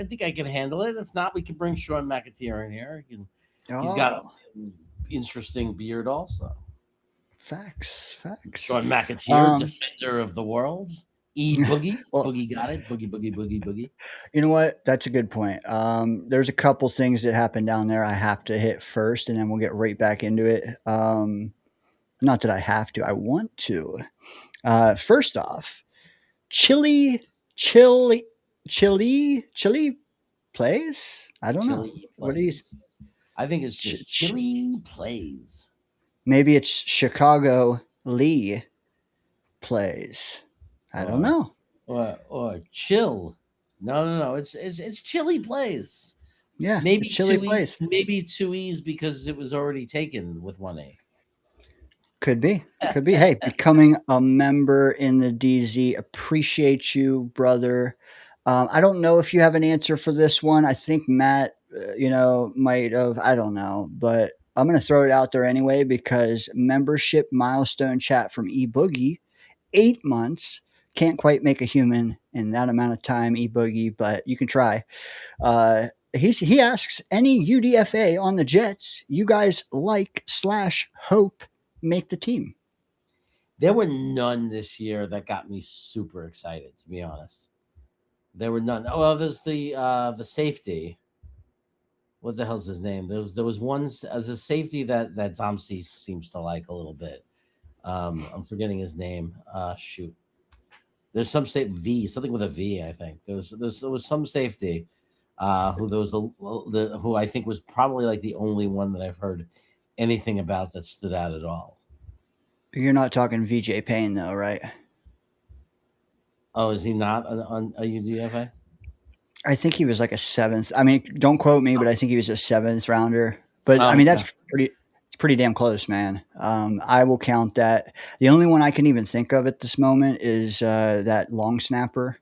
think I can handle it. If not, we can bring Sean McAteer in here. He's got an interesting beard also. Facts. Sean McAteer, defender of the world. Boogie. Boogie got it. Boogie. You know what? That's a good point. There's a couple things that happen down there I have to hit first, and then we'll get right back into it. Not that I have to. I want to. First off, Chili plays? I don't know. What do you? I think it's just Chili plays. Maybe it's Chicago Lee plays. I don't know. Or chill. No. It's Chili plays. Yeah. Maybe Chili plays. Maybe 2 E's because it was already taken with 1 A. Could be. Hey, becoming a member in the DZ. Appreciate you, brother. I don't know if you have an answer for this one. I think Matt, might have. I don't know, but I'm going to throw it out there anyway, because membership milestone chat from eBoogie, 8 months. Can't quite make a human in that amount of time, eBoogie, but you can try. He asks, any UDFA on the Jets you guys like/hope make the team? There were none this year that got me super excited, to be honest. There were none. Oh, well, there's the safety. What the hell's his name? There was one as a safety that Tom C seems to like a little bit. I'm forgetting his name. Shoot. There's some something with a V, I think. There was some safety who I think was probably like the only one that I've heard anything about that stood out at all. You're not talking VJ Payne though, right? Oh, is he not on a UDFA? I think he was like a 7th. I mean, don't quote me, but I think he was a 7th rounder. But I mean, that's pretty damn close, man. I will count that. The only one I can even think of at this moment is that long snapper.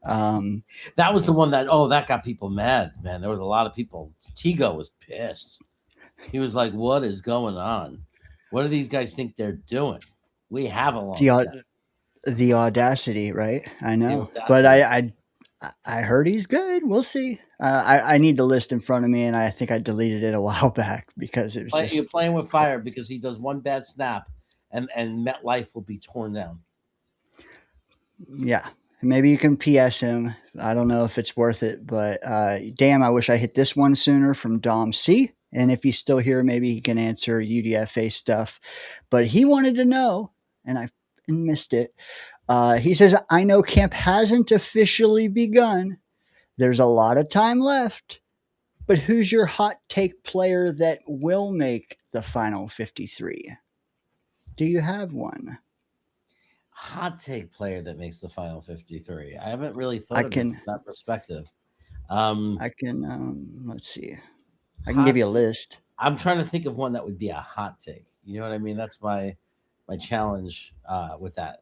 That was the one that got people mad, man. There was a lot of people. Tigo was pissed. He was like, "What is going on? What do these guys think they're doing? We have a long snapper." The audacity, right? I know, but I heard he's good. We'll see. I need the list in front of me, and I think I deleted it a while back because it was You're playing with fire, because he does one bad snap, and MetLife will be torn down. Yeah. Maybe you can PS him. I don't know if it's worth it, but damn, I wish I hit this one sooner from Dom C. And if he's still here, maybe he can answer UDFA stuff. But he wanted to know, and I missed it. He says, I know camp hasn't officially begun. There's a lot of time left. But who's your hot take player that will make the final 53? Do you have one? Hot take player that makes the final 53. I haven't really thought of it from that perspective. I can, let's see. I can give you a list. I'm trying to think of one that would be a hot take. You know what I mean? That's my challenge with that.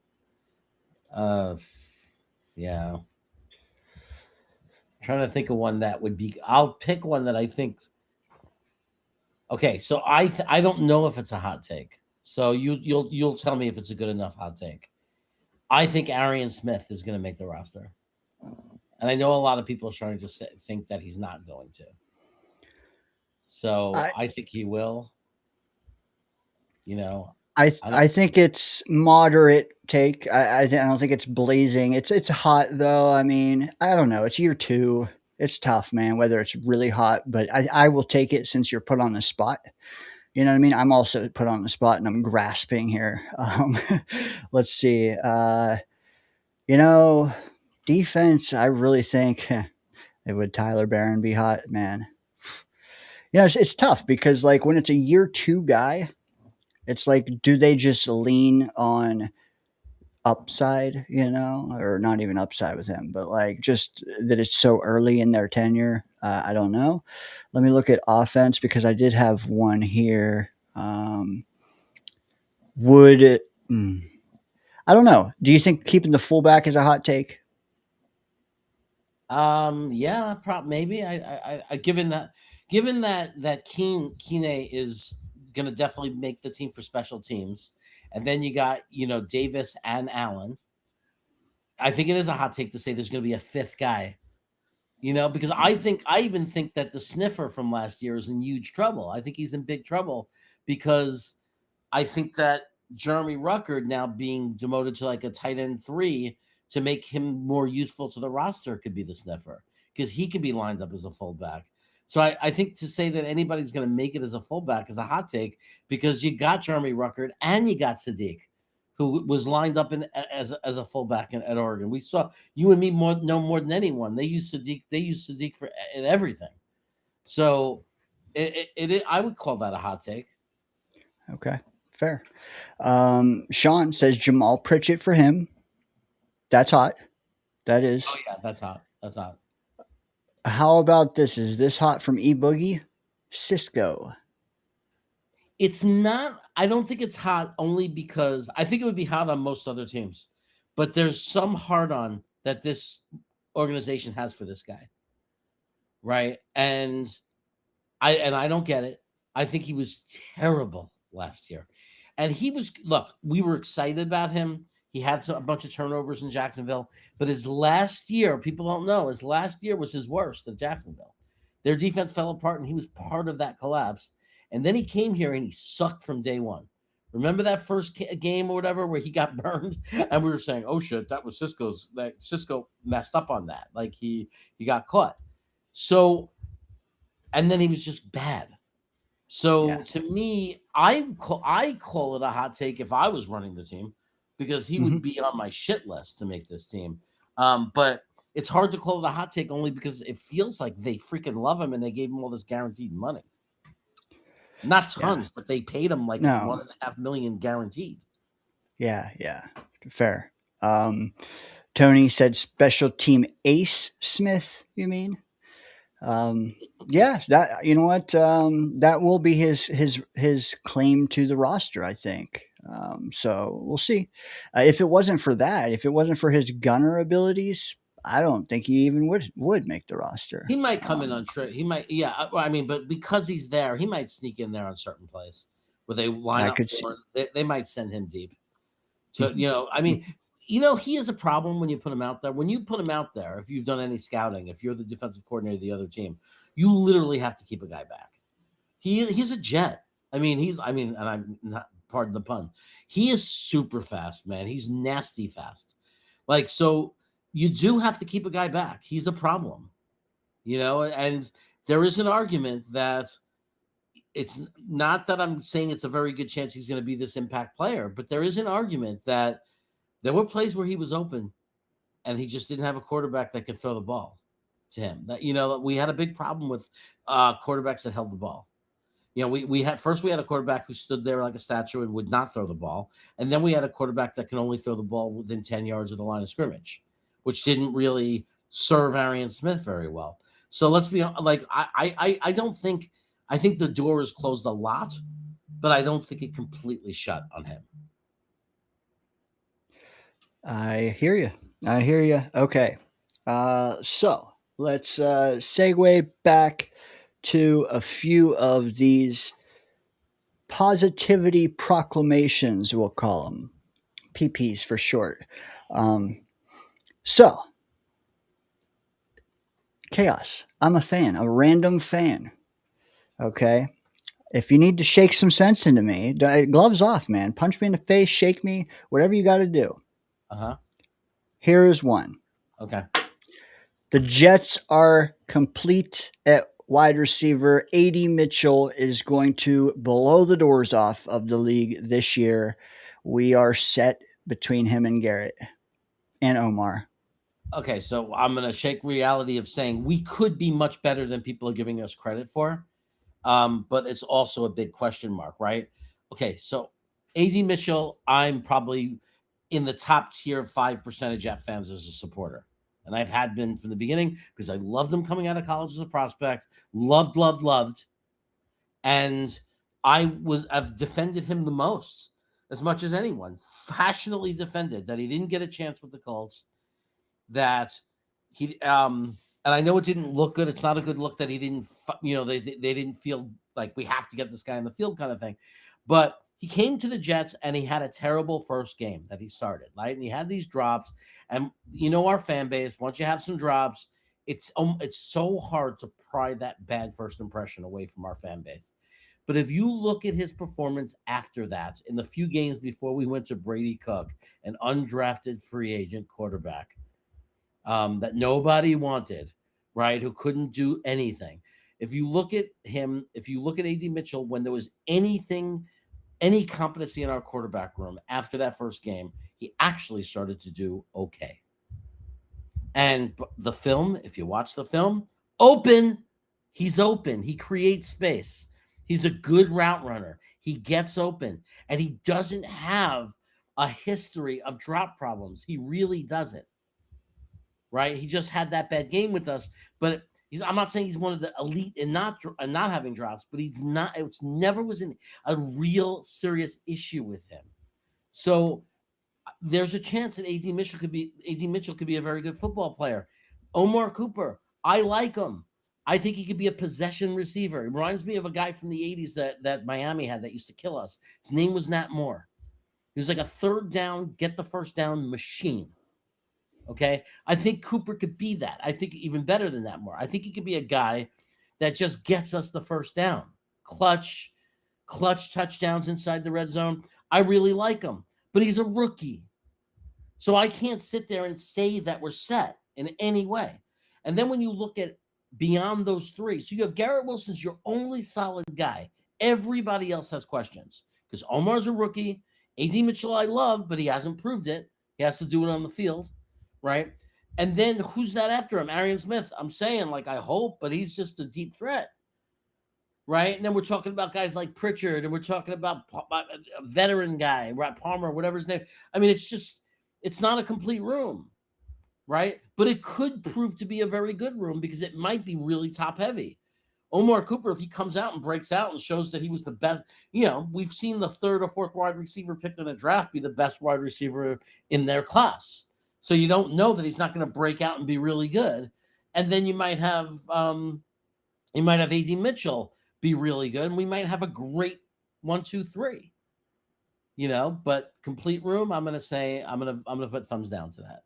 Yeah. I'm trying to think of one that would be. I'll pick one that I think. Okay, so I don't know if it's a hot take. So you'll tell me if it's a good enough hot take. I think Arian Smith is going to make the roster, and I know a lot of people are starting to think that he's not going to. So I think he will. You know, I think it's moderate take. I don't think it's blazing. It's hot though. I mean, I don't know. It's year 2. It's tough, man. Whether it's really hot, but I will take it since you're put on the spot. You know what I mean? I'm also put on the spot and I'm grasping here. Let's see. Defense, I really think it would Tyler Barron be hot, man. It's tough because like when it's a year 2 guy, it's like, do they just lean on upside, or not even upside with him, but like just that it's so early in their tenure? I don't know. Let me look at offense because I did have one here. I don't know. Do you think keeping the fullback is a hot take? Yeah, maybe. I given that Kine is going to definitely make the team for special teams, and then you got Davis and Allen. I think it is a hot take to say there's going to be a 5th guy. Because I even think that the sniffer from last year is in huge trouble. I think he's in big trouble because I think that Jeremy Ruckert now being demoted to like a tight end 3 to make him more useful to the roster could be the sniffer because he could be lined up as a fullback. So I think to say that anybody's going to make it as a fullback is a hot take because you got Jeremy Ruckert and you got Sadiq, who was lined up as a fullback at Oregon. We saw you and me know more than anyone. They use Sadiq for everything. So I would call that a hot take. Okay, fair. Sean says Jamal Pritchett for him. That's hot. That is. Oh yeah, that's hot. That's hot. How about this? Is this hot from eBoogie? Cisco. It's not. I don't think it's hot only because I think it would be hot on most other teams, but there's some hard on that this organization has for this guy, right? And I don't get it. I think he was terrible last year, and he was. Look, we were excited about him. He had a bunch of turnovers in Jacksonville, but his last year, people don't know, his last year was his worst at Jacksonville. Their defense fell apart, and he was part of that collapse. And then he came here, and he sucked from day one. Remember that first game or whatever where he got burned? And we were saying, oh, shit, that was Cisco's. That Cisco messed up on that. Like, he got caught. So, and then he was just bad. So, to me, I call it a hot take if I was running the team, because he would be on my shit list to make this team. But it's hard to call it a hot take only because it feels like they freaking love him and they gave him all this guaranteed money. Not tons, but they paid him like $1.5 million guaranteed. Yeah, fair. Tony said special team ace Smith, you mean? Yeah, that, you know what? That will be his claim to the roster, I think. So we'll see. If it wasn't for that, if it wasn't for his gunner abilities, I don't think he even would make the roster. He might come in on trip. He might, yeah. I mean, but because he's there, he might sneak in there on certain plays where they line up for him. They might send him deep. So, I mean, he is a problem when you put him out there. When you put him out there, if you've done any scouting, if you're the defensive coordinator of the other team, you literally have to keep a guy back. He's a jet. I mean, and I'm not pardon the pun. He is super fast, man. He's nasty fast. Like, so you do have to keep a guy back. He's a problem, and there is an argument that it's not that I'm saying it's a very good chance he's going to be this impact player, but there is an argument that there were plays where he was open and he just didn't have a quarterback that could throw the ball to him. That, we had a big problem with quarterbacks that held the ball. We had a quarterback who stood there like a statue and would not throw the ball. And then we had a quarterback that can only throw the ball within 10 yards of the line of scrimmage, which didn't really serve Arian Smith very well. So let's be like, I don't think, I think the door is closed a lot, but I don't think it completely shut on him. I hear you. Okay. So let's segue back to a few of these positivity proclamations, we'll call them. PPs for short. So, Chaos. I'm a fan, a random fan. Okay? If you need to shake some sense into me, gloves off, man. Punch me in the face, shake me, whatever you got to do. Uh-huh. Here is one. Okay. The Jets are complete at wide receiver. AD Mitchell is going to blow the doors off of the league this year. We are set between him and Garrett and Omar. Okay, so I'm going to shake reality of saying we could be much better than people are giving us credit for. But it's also a big question mark, right? Okay, so AD Mitchell, I'm probably in the top tier 5% of Jet fans as a supporter. And I've had been from the beginning because I loved him coming out of college as a prospect. Loved. And I've defended him the most, as much as anyone. Passionately defended that he didn't get a chance with the Colts. That he and I know it didn't look good. It's not a good look that he didn't, they didn't feel like we have to get this guy in the field kind of thing. But he came to the Jets and he had a terrible first game that he started, right? And he had these drops. And our fan base, once you have some drops, it's so hard to pry that bad first impression away from our fan base. But if you look at his performance after that, in the few games before we went to Brady Cook, an undrafted free agent quarterback, that nobody wanted, right? Who couldn't do anything. If you look at him, if you look at AD Mitchell, when there was any competency in our quarterback room after that first game, he actually started to do okay. And the film, if you watch the film, he's open. He creates space. He's a good route runner. He gets open, and he doesn't have a history of drop problems. He really doesn't. Right? He just had that bad game with us, but I'm not saying he's one of the elite in not having drops, but he's not. It never was a real serious issue with him. So there's a chance that AD Mitchell could be a very good football player. Omar Cooper, I like him. I think he could be a possession receiver. It reminds me of a guy from the 80s that Miami had that used to kill us. His name was Nat Moore. He was like a third down, get the first down machine. Okay, I think Cooper could be that. I think even better than that more. I think he could be a guy that just gets us the first down. Clutch touchdowns inside the red zone. I really like him, but he's a rookie. So I can't sit there and say that we're set in any way. And then when you look at beyond those three, so you have Garrett Wilson's your only solid guy. Everybody else has questions because Omar's a rookie. AD Mitchell I love, but he hasn't proved it. He has to do it on the field. Right. And then who's that after him? Arian Smith. I'm saying, like, I hope, but he's just a deep threat. Right. And then we're talking about guys like Pritchard, and we're talking about a veteran guy, right? Palmer, whatever his name. I mean, it's not a complete room. Right. But it could prove to be a very good room because it might be really top heavy. Omar Cooper, if he comes out and breaks out and shows that he was the best, we've seen the third or fourth wide receiver picked in a draft be the best wide receiver in their class. So you don't know that he's not going to break out and be really good. And then you might have AD Mitchell be really good. And we might have a great 1, 2, 3, but complete room. I'm going to put thumbs down to that.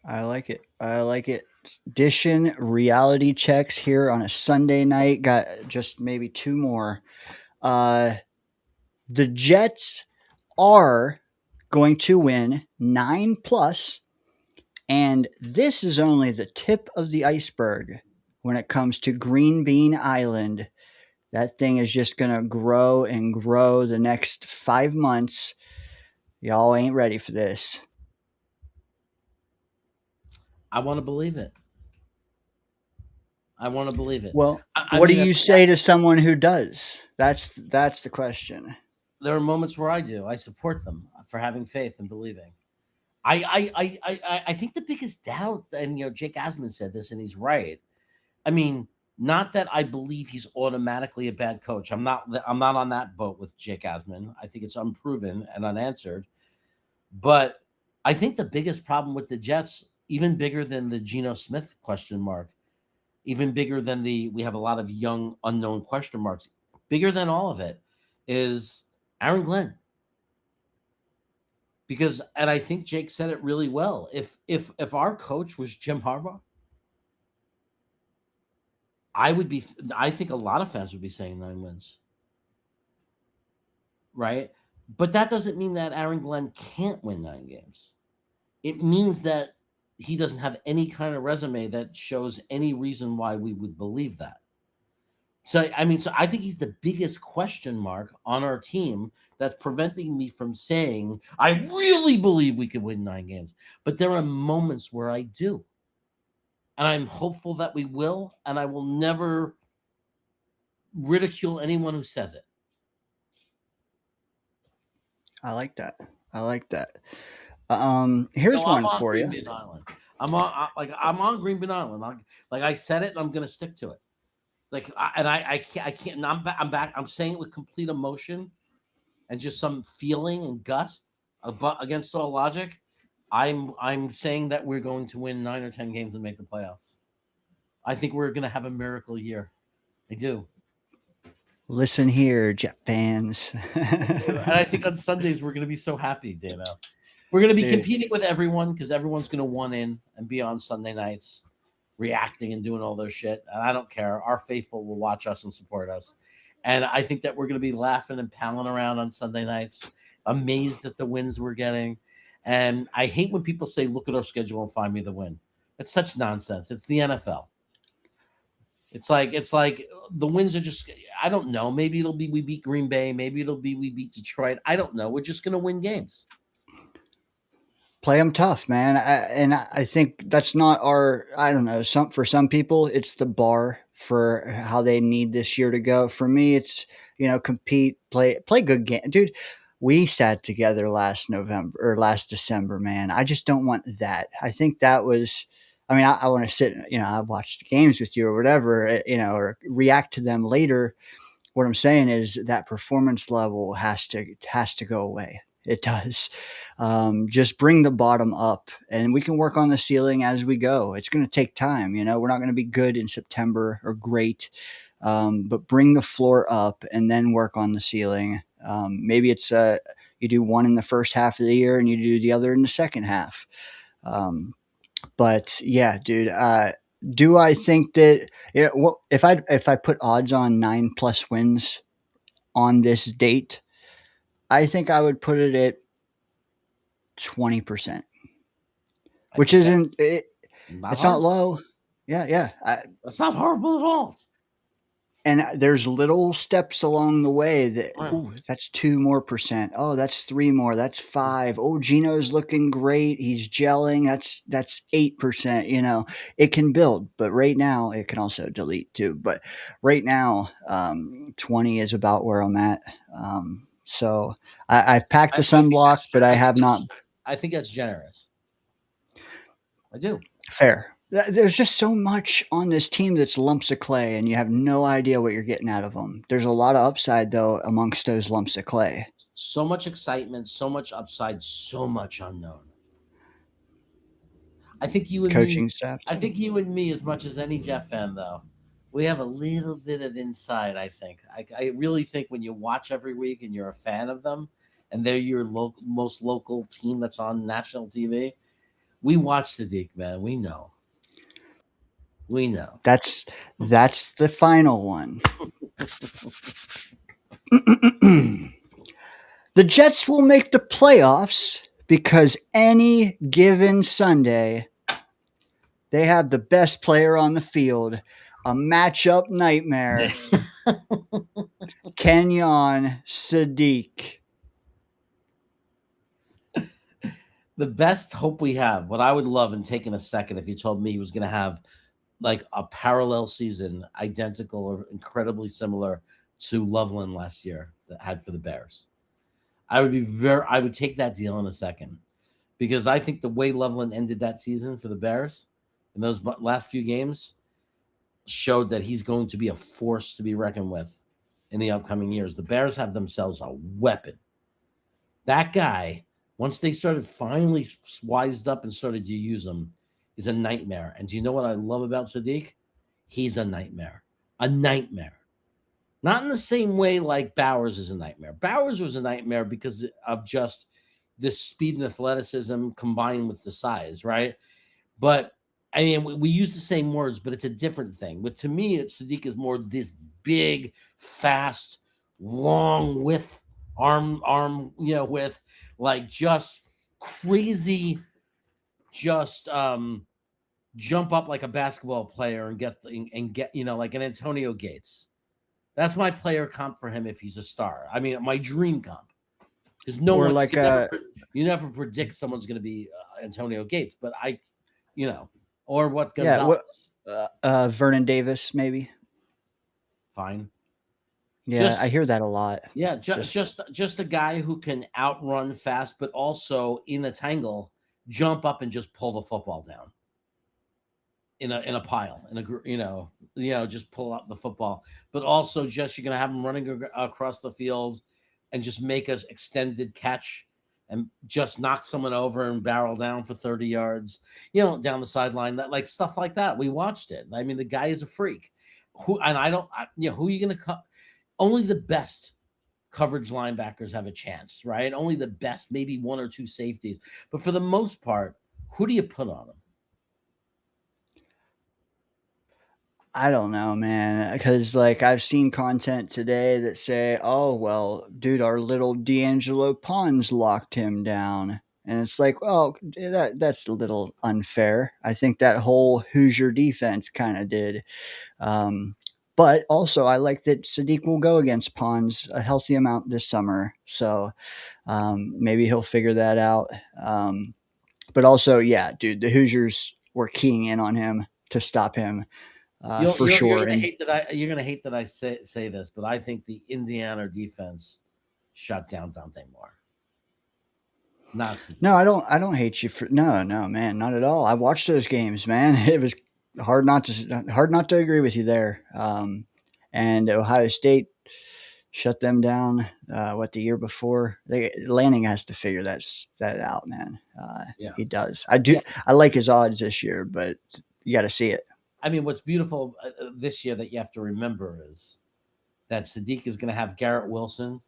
I like it. Dishing reality checks here on a Sunday night. Got just maybe two more. The Jets are going to win 9+, and this is only the tip of the iceberg when it comes to Green Bean Island. That thing is just going to grow and grow the next 5 months. Y'all ain't ready for this. I want to believe it. I want to believe it. Well, I what do mean, you say to someone who does? That's the question. there are moments where I do. I support them for having faith and believing. I think the biggest doubt, and Jake Asman said this, and he's right. I mean, not that I believe he's automatically a bad coach. I'm not on that boat with Jake Asman. I think it's unproven and unanswered. But I think the biggest problem with the Jets, even bigger than the Geno Smith question mark, even bigger than we have a lot of young unknown question marks, bigger than all of it, is Aaron Glenn. Because, and I think Jake said it really well. If our coach was Jim Harbaugh, I think a lot of fans would be saying 9 wins. Right? But that doesn't mean that Aaron Glenn can't win 9 games. It means that he doesn't have any kind of resume that shows any reason why we would believe that. So I think he's the biggest question mark on our team that's preventing me from saying I really believe we could win 9 games. But there are moments where I do. And I'm hopeful that we will, and I will never ridicule anyone who says it. I like that. Here's one for you. I'm on Green Bean Island. Like I said it, and I'm gonna stick to it. I can't. And I'm back. I'm saying it with complete emotion, and just some feeling and gut, against all logic. I'm saying that we're going to win 9 or 10 games and make the playoffs. I think we're gonna have a miracle year. I do. Listen here, Jet fans. And I think on Sundays we're going to be so happy, Dano. We're going to be competing with everyone because everyone's going to want in and be on Sunday nights, reacting and doing all their shit. And I don't care. Our faithful will watch us and support us. And I think that we're going to be laughing and palling around on Sunday nights, amazed at the wins we're getting. And I hate when people say, look at our schedule and find me the win. It's such nonsense. It's the NFL. It's like the wins are just, I don't know. Maybe it'll be we beat Green Bay. Maybe it'll be we beat Detroit. I don't know. We're just going to win games. Play them tough, man. I think that's not our, I don't know, for some people, it's the bar for how they need this year to go. For me, it's, compete, play good game. Dude, we sat together last December, man. I just don't want that. I think that was, I want to sit, I watched games with you or whatever, or react to them later. What I'm saying is that performance level has to go away. It does. Just bring the bottom up, and we can work on the ceiling as we go. It's going to take time. We're not going to be good in September or great, but bring the floor up and then work on the ceiling. Maybe it's you do one in the first half of the year and you do the other in the second half. But yeah, dude, do I think that if I put odds on 9+ wins on this date, I think I would put it at 20%, which isn't it. It's not low. Yeah. That's not horrible at all. And there's little steps along the way that, that's 2 more percent. Oh, that's 3 more. That's 5. Oh, Geno's looking great. He's gelling. That's 8%. It can build, but right now it can also delete too. But right now, 20 is about where I'm at. So I've packed the sunblock, but I have not. I think that's generous. I do. Fair. There's just so much on this team that's lumps of clay, and you have no idea what you're getting out of them. There's a lot of upside, though, amongst those lumps of clay. So much excitement, so much upside, so much unknown. I think you and coaching staff. I think you and me, as much as any Jeff fan, though, we have a little bit of inside. I think. I really think when you watch every week and you're a fan of them, and they're your most local team that's on national TV, we watch Sadiq, man. We know. That's the final one. The Jets will make the playoffs because any given Sunday, they have the best player on the field, a matchup nightmare, Kenyon Sadiq. The best hope we have, what I would love in taking a second if you told me he was going to have like a parallel season, identical or incredibly similar to Loveland last year that had for the Bears. I would take that deal in a second, because I think the way Loveland ended that season for the Bears in those last few games showed that he's going to be a force to be reckoned with in the upcoming years. The Bears have themselves a weapon. That guy, once they started finally wised up and started to use him, is a nightmare. And do you know what I love about Sadiq? He's a nightmare. A nightmare. Not in the same way like Bowers is a nightmare. Bowers was a nightmare because of just this speed and athleticism combined with the size, right? But I mean, we use the same words, but it's a different thing. But to me, Sadiq is more this big, fast, long width arm, with like just crazy, just jump up like a basketball player and get like an Antonio Gates. That's my player comp for him if he's a star. I mean, my dream comp. Because you never predict someone's going to be Antonio Gates, but or what Gonzalez. Vernon Davis, maybe. Fine. Yeah, I hear that a lot. Yeah, just a guy who can outrun fast, but also in a tangle, jump up and just pull the football down. In a pile, just pull up the football, but also just you're gonna have him running across the field, and just make an extended catch, and just knock someone over and barrel down for 30 yards, down the sideline. That like stuff like that. We watched it. I mean, the guy is a freak. Who are you gonna cut? Only the best coverage linebackers have a chance, right? Only the best, maybe one or two safeties, but for the most part, who do you put on him? I don't know, man, because like I've seen content today that say, "Oh well, dude, our little D'Angelo Pons locked him down," and it's like, well, that's a little unfair. I think that whole Hoosier defense kind of did, but also I like that Sadiq will go against Pons a healthy amount this summer, so maybe he'll figure that out. But also, yeah, dude, the Hoosiers were keying in on him to stop him. For sure. You're gonna hate that I say this, but I think the Indiana defense shut down Dante Moore. No, I don't hate you for no, man, not at all. I watched those games, man. It was hard not to agree with you there. And Ohio State shut them down. The year before? Lanning has to figure that out, man. Yeah. He does. I do. Yeah. I like his odds this year, but you got to see it. I mean, what's beautiful this year that you have to remember is that Sadiq is going to have Garrett Wilson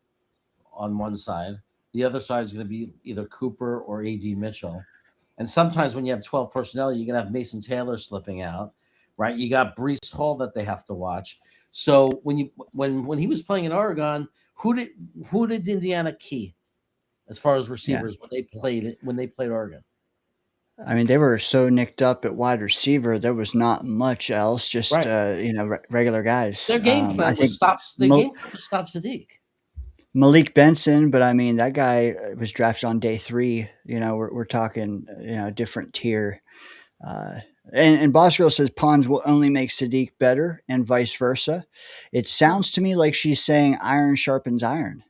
on one side. The other side is going to be either Cooper or A.D. Mitchell. And sometimes when you have 12 personnel, you're going to have Mason Taylor slipping out, right? You got Breece Hall that they have to watch. So when he was playing in Oregon, who did Indiana key as far as receivers when they played Oregon? I mean, they were so nicked up at wide receiver. There was not much else, just regular guys. Their game plan was stop Sadiq. Malik Benson, but I mean that guy was drafted on day 3. We're talking different tier. And Boss Girl says Pons will only make Sadiq better, and vice versa. It sounds to me like she's saying iron sharpens iron.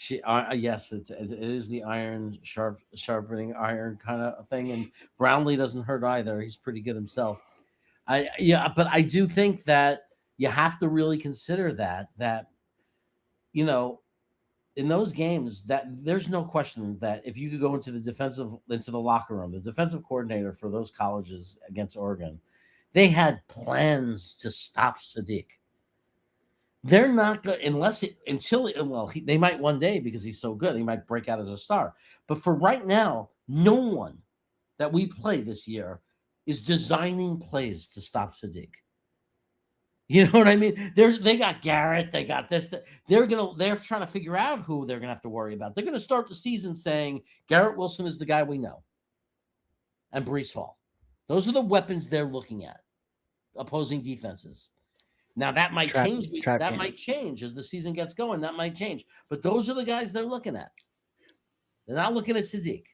Yes, it is the iron sharpening iron kind of thing, and Brownlee doesn't hurt either. He's pretty good himself. But I do think that you have to really consider that in those games that there's no question that if you could go into the locker room, the defensive coordinator for those colleges against Oregon, they had plans to stop Sadiq. They're not good they might one day because he's so good. He might break out as a star. But for right now, no one that we play this year is designing plays to stop Sadiq. You know what I mean? They got Garrett, they got this. They're trying to figure out who they're gonna have to worry about. They're gonna start the season saying Garrett Wilson is the guy we know, and Brees Hall. Those are the weapons they're looking at. Opposing defenses. Now that might change. That might change as the season gets going. That might change. But those are the guys they're looking at. They're not looking at Sadiq.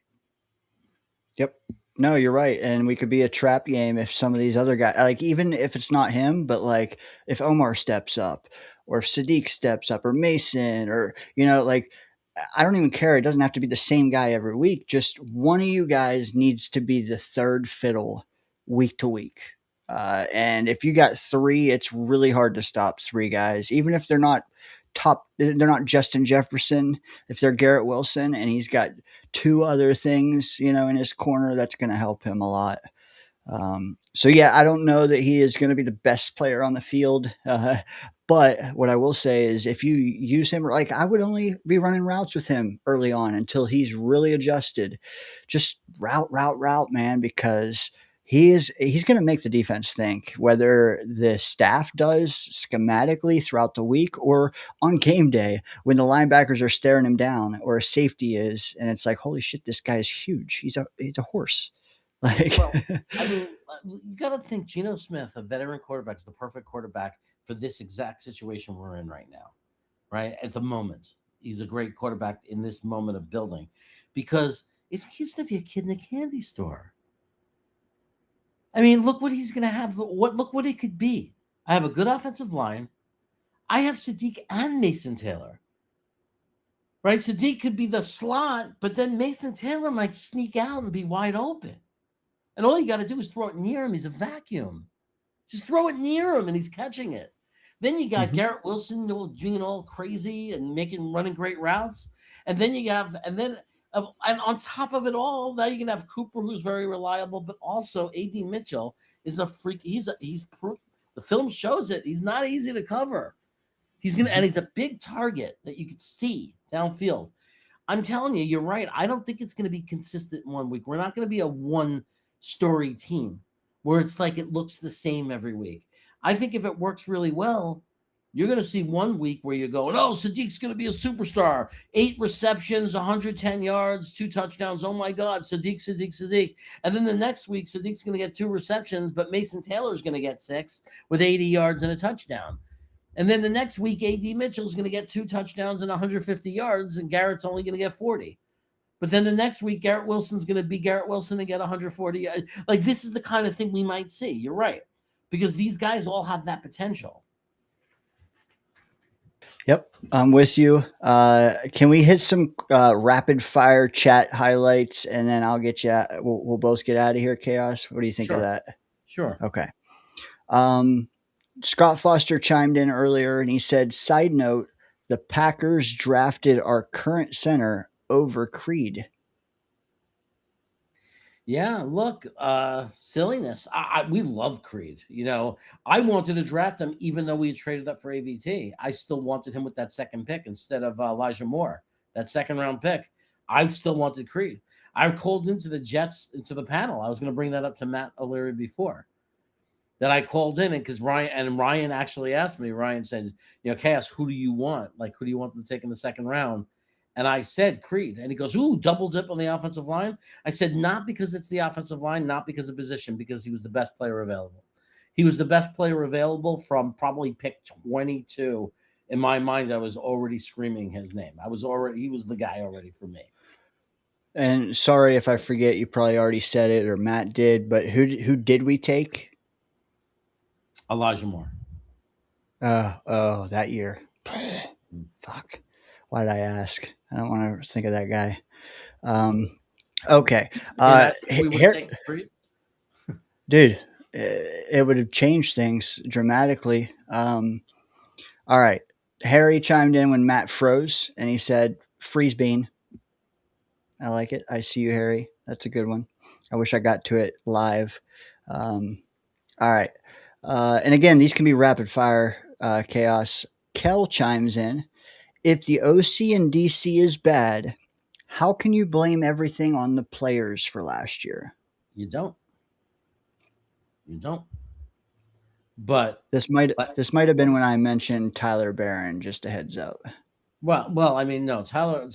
Yep. No, you're right. And we could be a trap game if some of these other guys, like even if it's not him, but like if Omar steps up or if Sadiq steps up or Mason or, like I don't even care. It doesn't have to be the same guy every week. Just one of you guys needs to be the third fiddle week to week. And if you got three, it's really hard to stop three guys, even if they're not they're not Justin Jefferson. If they're Garrett Wilson and he's got two other things, in his corner, that's going to help him a lot. So yeah, I don't know that he is going to be the best player on the field. But what I will say is if you use him, like I would only be running routes with him early on until he's really adjusted. Just route, man, because he's going to make the defense think, whether the staff does schematically throughout the week or on game day when the linebackers are staring him down or a safety is, and it's like, holy shit, this guy is huge. He's a horse. Like, well, I mean, you got to think Geno Smith, a veteran quarterback, is the perfect quarterback for this exact situation we're in right now, right? At the moment, he's a great quarterback in this moment of building because he's going to be a kid in a candy store. I mean, look what he's going to have. Look what it could be. I have a good offensive line. I have Sadiq and Mason Taylor. Right? Sadiq could be the slot, but then Mason Taylor might sneak out and be wide open. And all you got to do is throw it near him. He's a vacuum. Just throw it near him and he's catching it. Then you got Garrett Wilson doing all crazy and running great routes. And then and on top of it all, now you can have Cooper, who's very reliable, but also AD Mitchell is a freak. The film shows it. He's not easy to cover. And he's a big target that you can see downfield. I'm telling you, you're right. I don't think it's going to be consistent one week. We're not going to be a one-story team where it's like it looks the same every week. I think if it works really well, you're going to see 1 week where you're going, oh, Sadiq's going to be a superstar. 8 receptions, 110 yards, 2 touchdowns. Oh, my God, Sadiq. And then the next week, Sadiq's going to get 2 receptions, but Mason Taylor's going to get 6 with 80 yards and a touchdown. And then the next week, AD Mitchell's going to get 2 touchdowns and 150 yards, and Garrett's only going to get 40. But then the next week, Garrett Wilson's going to be Garrett Wilson and get 140. Like, this is the kind of thing we might see. You're right. Because these guys all have that potential. Yep, I'm with you. Can we hit some rapid fire chat highlights, and then I'll get you. We'll both get out of here. Chaos. What do you think of that? Sure. Okay. Scott Foster chimed in earlier, and he said, "Side note: the Packers drafted our current center over Creed." Yeah, look, silliness. We love Creed. I wanted to draft him even though we had traded up for AVT. I still wanted him with that second pick instead of Elijah Moore, that second round pick. I still wanted Creed. I called into the Jets, into the panel. I was going to bring that up to Matt O'Leary before. That I called in because Ryan actually asked me. Ryan said, Chaos, who do you want? Like, who do you want to take in the second round? And I said Creed. And he goes, ooh, double dip on the offensive line. I said, not because it's the offensive line, not because of position, because he was the best player available. He was the best player available from probably pick 22. In my mind, I was already screaming his name. He was the guy already for me. And sorry if I forget, you probably already said it or Matt did, but who did we take? Elijah Moore. Oh, that year. Fuck. Why did I ask? I don't want to think of that guy. Okay. Dude, it would have changed things dramatically. All right. Harry chimed in when Matt froze, and he said, freeze bean. I like it. I see you, Harry. That's a good one. I wish I got to it live. All right. And again, these can be rapid fire chaos. Kel chimes in. If the OC and DC is bad, how can you blame everything on the players for last year? You don't. But This might have been when I mentioned Tyler Barron. Just a heads up. well, I mean, no, Tyler,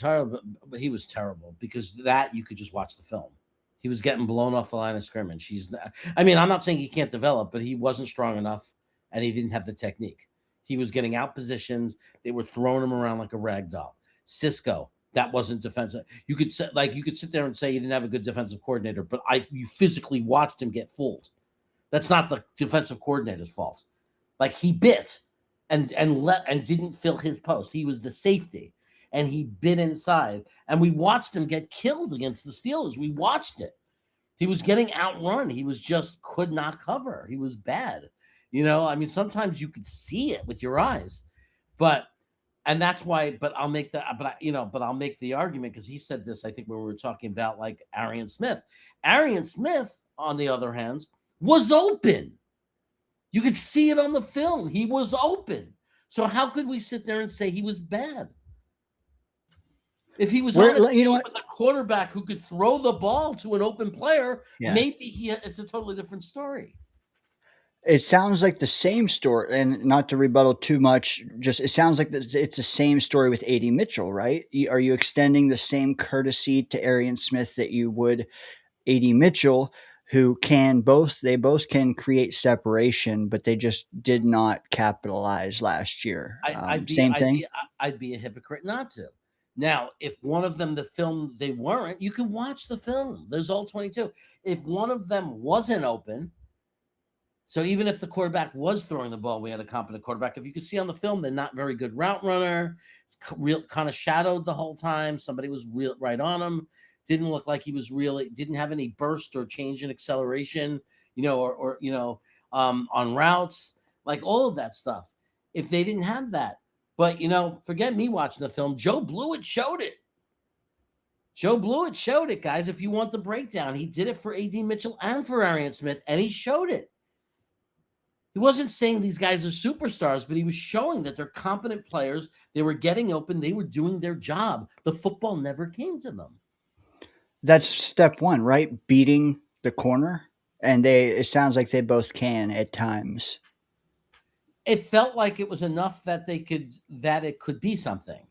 but he was terrible because that you could just watch the film. He was getting blown off the line of scrimmage. He's not, I mean, I'm not saying he can't develop, but he wasn't strong enough and he didn't have the technique. He was getting out positions. They were throwing him around like a rag doll. Cisco, that wasn't defensive. You could sit there and say he didn't have a good defensive coordinator, but you physically watched him get fooled. That's not the defensive coordinator's fault. Like he bit and didn't fill his post. He was the safety and he bit inside. And we watched him get killed against the Steelers. We watched it. He was getting outrun. He was just could not cover. He was bad. You know, I mean, sometimes you could see it with your eyes, and that's why, but I'll make the argument because he said this, I think, when we were talking about like Arian Smith. Arian Smith, on the other hand, was open. You could see it on the film. He was open. So how could we sit there and say he was bad? If he was on a team with a quarterback who could throw the ball to an open player, maybe it's a totally different story. It sounds like the same story, and not to rebuttal too much, just it sounds like it's the same story with A.D. Mitchell, right? Are you extending the same courtesy to Arian Smith that you would A.D. Mitchell, who they both can create separation, but they just did not capitalize last year? Same thing? I'd be a hypocrite not to. Now, if one of them, the film, they weren't, you can watch the film. There's all 22. If one of them wasn't open, so even if the quarterback was throwing the ball, we had a competent quarterback. If you could see on the film, they're not very good route runner. It's kind of shadowed the whole time. Somebody was right on him. Didn't look like he was really, didn't have any burst or change in acceleration, on routes, like all of that stuff. If they didn't have that, but forget me watching the film. Joe Blewett showed it. Guys. If you want the breakdown, he did it for A.D. Mitchell and for Arian Smith, and he showed it. He wasn't saying these guys are superstars, but he was showing that they're competent players. They were getting open. They were doing their job. The football never came to them. That's step one, right? Beating the corner. And it sounds like they both can at times. It felt like it was enough that it could be something,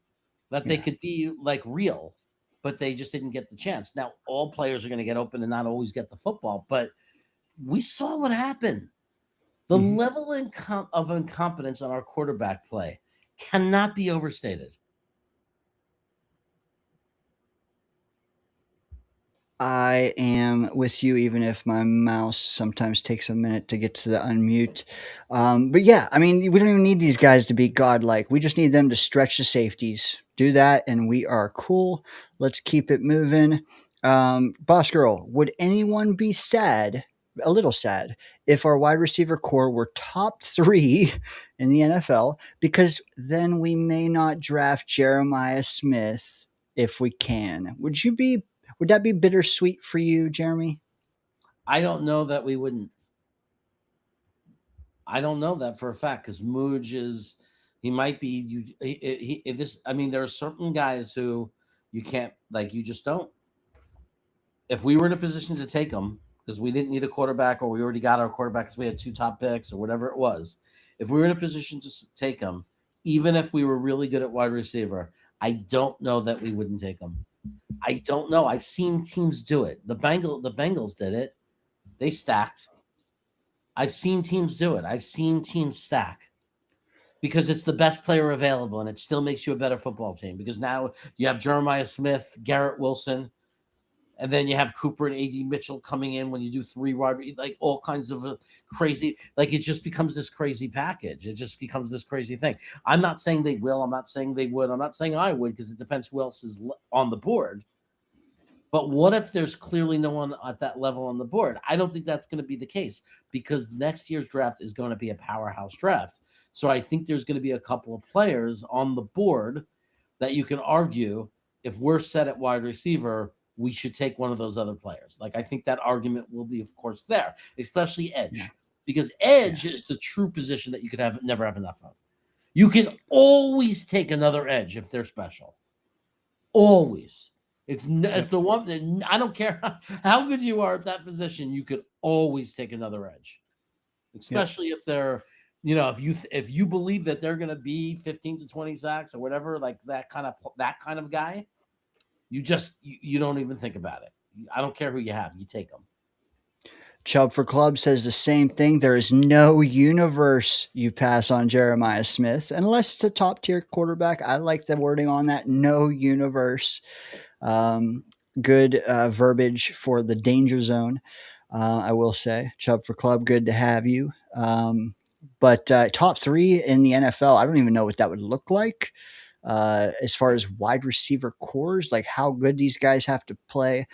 that they could be like real, but they just didn't get the chance. Now, all players are going to get open and not always get the football, but we saw what happened. The level of incompetence on our quarterback play cannot be overstated. I am with you, even if my mouse sometimes takes a minute to get to the unmute. But yeah, I mean, we don't even need these guys to be godlike. We just need them to stretch the safeties. Do that, and we are cool. Let's keep it moving. Boss Girl, would anyone be a little sad, if our wide receiver core were top 3 in the NFL? Because then we may not draft Jeremiah Smith if we can. Would that be bittersweet for you, Jeremy? I don't know that we wouldn't. I don't know that for a fact because Mooj he might be. There are certain guys who you can't, you just don't. If we were in a position to take them because we didn't need a quarterback or we already got our quarterback because we had 2 top picks or whatever it was, if we were in a position to take them, even if we were really good at wide receiver, I don't know that we wouldn't take them. I don't know. I've seen teams do it. The Bengals did it. They stacked. I've seen teams do it. I've seen teams stack because it's the best player available, and it still makes you a better football team because now you have Jeremiah Smith, Garrett Wilson, and then you have Cooper and A.D. Mitchell coming in when you do 3 wide, like all kinds of crazy, like it just becomes this crazy package. It just becomes this crazy thing. I'm not saying they will. I'm not saying they would. I'm not saying I would because it depends who else is on the board. But what if there's clearly no one at that level on the board? I don't think that's going to be the case because next year's draft is going to be a powerhouse draft. So I think there's going to be a couple of players on the board that you can argue if we're set at wide receiver, we should take one of those other players. Like I think that argument will be, of course, there, especially edge, because edge is the true position that you could never have enough of. You can always take another edge if they're special. Always. It's the one that I don't care how good you are at that position. You could always take another edge. especially if they're, if you believe that they're going to be 15 to 20 sacks or whatever, like that kind of guy, you don't even think about it. I don't care who you have, you take them. Chubb for Club says the same thing. There is no universe you pass on Jeremiah Smith unless it's a top tier quarterback. I like the wording on that. No universe. Good verbiage for the danger zone. I will say, Chubb for Club, good to have you. But top 3 in the NFL, I don't even know what that would look like. As far as wide receiver cores, like how good these guys have to play.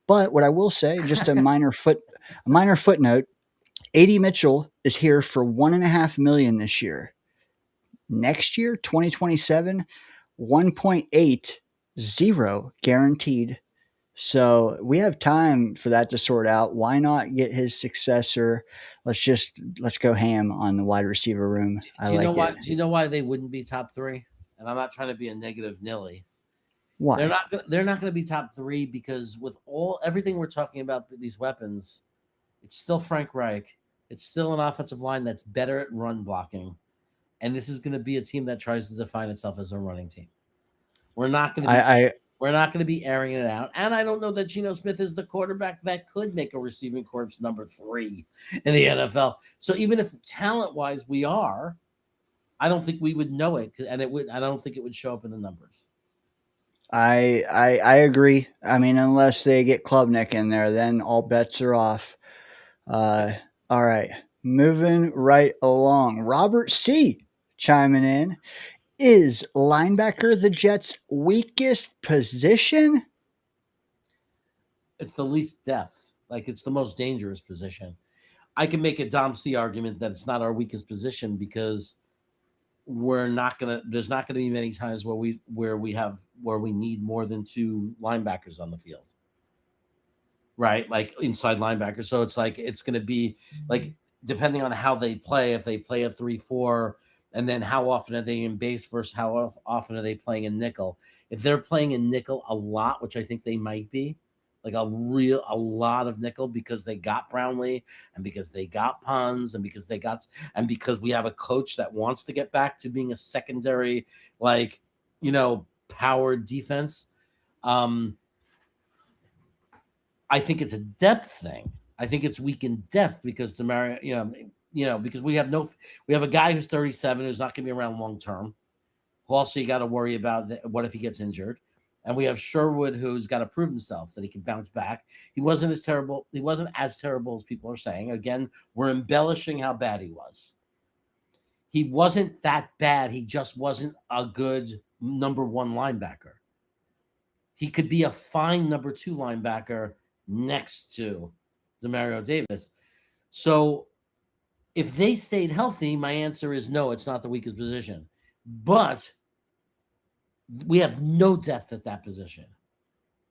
But what I will say, just a minor footnote, AD Mitchell is here for $1.5 million this year. Next year, 2027, 1.80 guaranteed. So we have time for that to sort out. Why not get his successor? Let's go ham on the wide receiver room. Do you know why they wouldn't be top 3? And I'm not trying to be a negative Nilly. Why? They're not going to be top 3 because with everything we're talking about, these weapons, it's still Frank Reich. It's still an offensive line that's better at run blocking. And this is going to be a team that tries to define itself as a running team. We're not going to be airing it out. And I don't know that Geno Smith is the quarterback that could make a receiving corps number 3 in the NFL. So even if talent-wise we are, I don't think we would know it, and I don't think it would show up in the numbers. I agree. I mean, unless they get Klubnik in there, then all bets are off. All right, moving right along. Robert C. chiming in. Is linebacker the Jets' weakest position? It's the least depth. Like, it's the most dangerous position. I can make a Dom C argument that it's not our weakest position because there's not gonna be many times where we need more than 2 linebackers on the field. Right? Like inside linebackers. So it's like it's gonna be like depending on how they play, if they play a 3-4, and then how often are they in base versus how often are they playing in nickel? If they're playing in nickel a lot, which I think they might be, like a lot of nickel because they got Brownlee and because they got Pons and because we have a coach that wants to get back to being a secondary, powered defense. I think it's a depth thing. I think it's weak in depth because because we have a guy who's 37 who's not going to be around long term. Also, you got to worry about what if he gets injured. And we have Sherwood, who's got to prove himself that he can bounce back. He wasn't as terrible as people are saying. Again, we're embellishing how bad he was. He wasn't that bad. He just wasn't a good number 1 linebacker. He could be a fine number 2 linebacker next to Demario Davis. So if they stayed healthy, my answer is no, it's not the weakest position. But we have no depth at that position.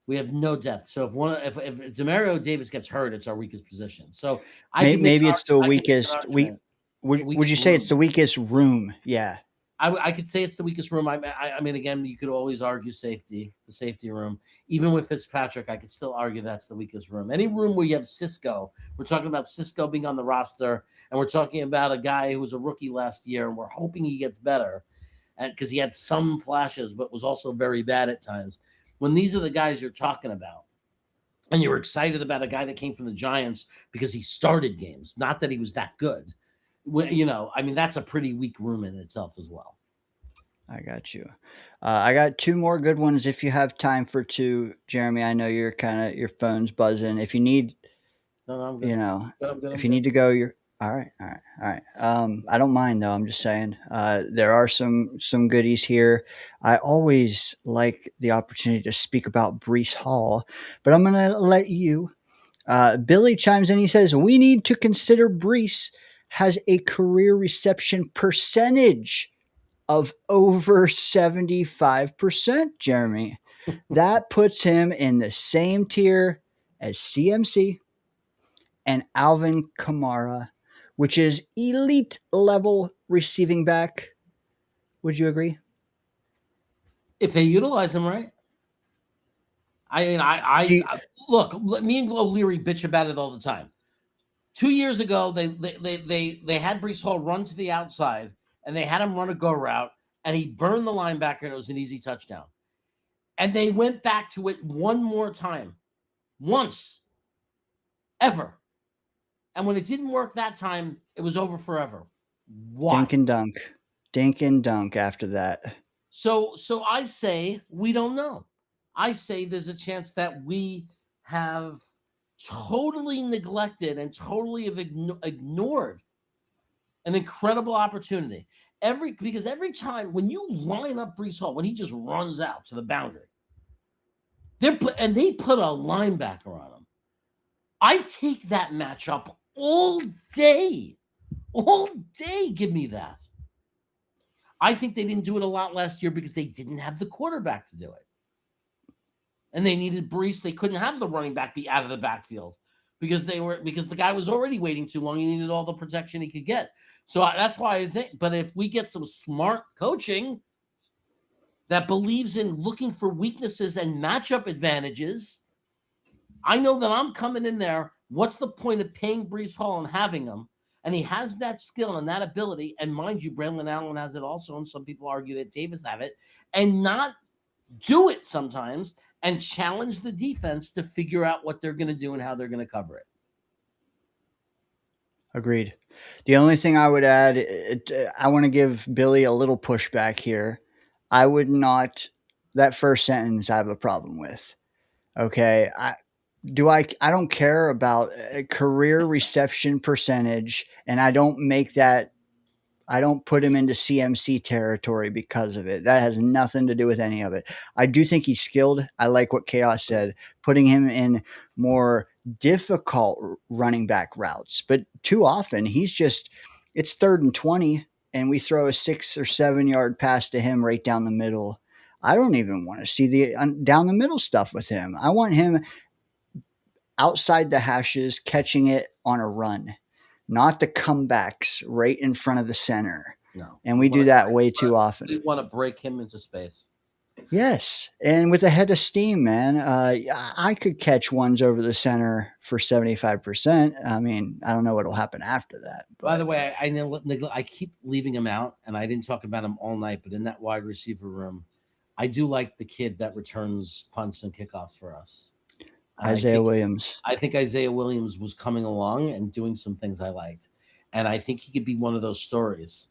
We have no depth. So if Demario Davis gets hurt, it's our weakest position. So maybe it's the weakest. Would you say it's the weakest room? Yeah, I could say it's the weakest room. I mean, again, you could always argue the safety room. Even with Fitzpatrick, I could still argue that's the weakest room. Any room where you have Cisco, we're talking about Cisco being on the roster, and we're talking about a guy who was a rookie last year, and we're hoping he gets better. And because he had some flashes, but was also very bad at times. When these are the guys you're talking about, and you're excited about a guy that came from the Giants because he started games, not that he was that good. That's a pretty weak room in itself as well. I got you. I got 2 more good ones if you have time for 2, Jeremy. I know your phone's buzzing. If you need, I'm good. If you need to go, you're all right. I don't mind though. I'm just saying there are some goodies here. I always like the opportunity to speak about Breece Hall, but I'm going to let you. Billy chimes in. He says, we need to consider Breece has a career reception percentage of over 75%, Jeremy. That puts him in the same tier as CMC and Alvin Kamara, which is elite level receiving back. Would you agree? If they utilize him right. I mean, look, me and O'Leary bitch about it all the time. 2 years ago, they had Brees Hall run to the outside, and they had him run a go route, and he burned the linebacker, and it was an easy touchdown. And they went back to it one more time, once, ever. And when it didn't work that time, it was over forever. Why? Dink and dunk after that. So I say we don't know. I say there's a chance that we have totally neglected and totally have ignored an incredible opportunity. Because every time when you line up Brees Hall, when he just runs out to the boundary, they put a linebacker on him. I take that matchup all day. All day, give me that. I think they didn't do it a lot last year because they didn't have the quarterback to do it. And they needed Brees. They couldn't have the running back be out of the backfield because the guy was already waiting too long. He needed all the protection he could get. So that's why I think, but if we get some smart coaching that believes in looking for weaknesses and matchup advantages, I know that I'm coming in there. What's the point of paying Brees Hall and having him? And he has that skill and that ability. And mind you, Braylon Allen has it also. And some people argue that Davis have it. And not do it sometimes and challenge the defense to figure out what they're going to do and how they're going to cover it. Agreed. The only thing I would add, I want to give Billy a little pushback here. I would not, that first sentence I have a problem with. Okay. I don't care about career reception percentage, and I don't put him into CMC territory because of it. That has nothing to do with any of it. I do think he's skilled. I like what Chaos said, putting him in more difficult running back routes. But too often it's 3rd and 20, and we throw a 6 or 7 yard pass to him right down the middle. I don't even want to see the down the middle stuff with him. I want him outside the hashes, catching it on a run, not the comebacks right in front of the center. No. And we do that way too often. We want to break him into space. Yes. And with a head of steam, man, I could catch ones over the center for 75%. I mean, I don't know what'll happen after that. But. By the way, I keep leaving him out, and I didn't talk about him all night, but in that wide receiver room, I do like the kid that returns punts and kickoffs for us. Isaiah Williams. I think Isaiah Williams was coming along and doing some things I liked. And I think he could be one of those stories.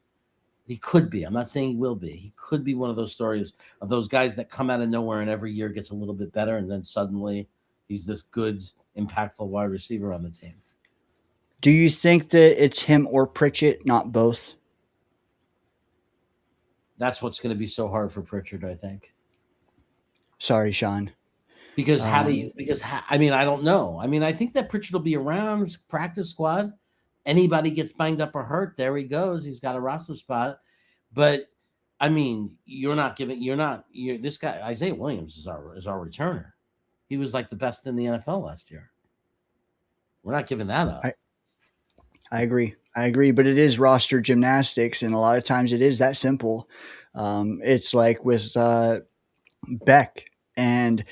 He could be. I'm not saying he will be. He could be one of those stories of those guys that come out of nowhere and every year gets a little bit better. And then suddenly he's this good, impactful wide receiver on the team. Do you think that it's him or Pritchett, not both? That's what's going to be so hard for Pritchard, I think. Sorry, Sean. Because I don't know. I mean, I think that Pritchard will be around practice squad. Anybody gets banged up or hurt, there he goes. He's got a roster spot. But I mean, this guy, Isaiah Williams is our returner. He was like the best in the NFL last year. We're not giving that up. I agree. But it is roster gymnastics. And a lot of times it is that simple. It's like with Beck and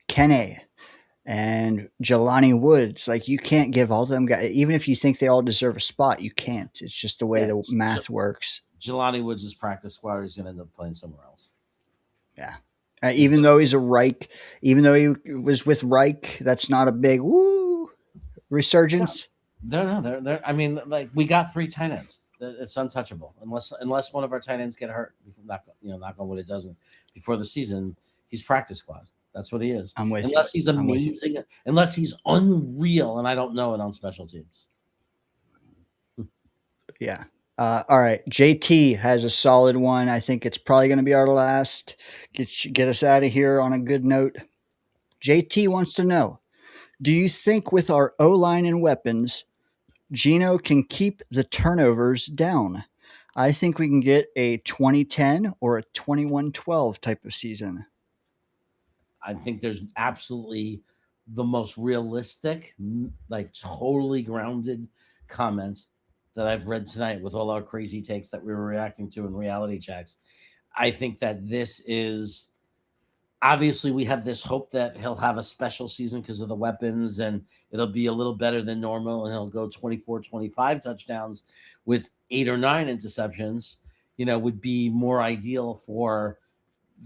Kene and Jelani Woods. Like, you can't give all them guys, even if you think they all deserve a spot, you can't. It's just the way the math works. Jelani Woods is practice squad. He's going to end up playing somewhere else. Yeah. Even though he's a Reich, even though he was with Reich, that's not a big resurgence. No, they're. I mean, like, we got 3 tight ends. It's untouchable unless one of our tight ends get hurt. Knock on wood, it doesn't before the season. He's practice squad. That's what he is. I'm with unless he's amazing, unless he's unreal, and I don't know it on special teams. Yeah. All right. JT has a solid one. I think it's probably going to be our last. Get us out of here on a good note. JT wants to know, do you think with our O-line and weapons, Geno can keep the turnovers down? I think we can get a 2010 or a 21-12 type of season. I think there's absolutely the most realistic, like totally grounded comments that I've read tonight with all our crazy takes that we were reacting to in reality checks. I think that this is Obviously, we have this hope that he'll have a special season because of the weapons, and it'll be a little better than normal, and he'll go 24, 25 touchdowns with 8 or 9 interceptions, would be more ideal for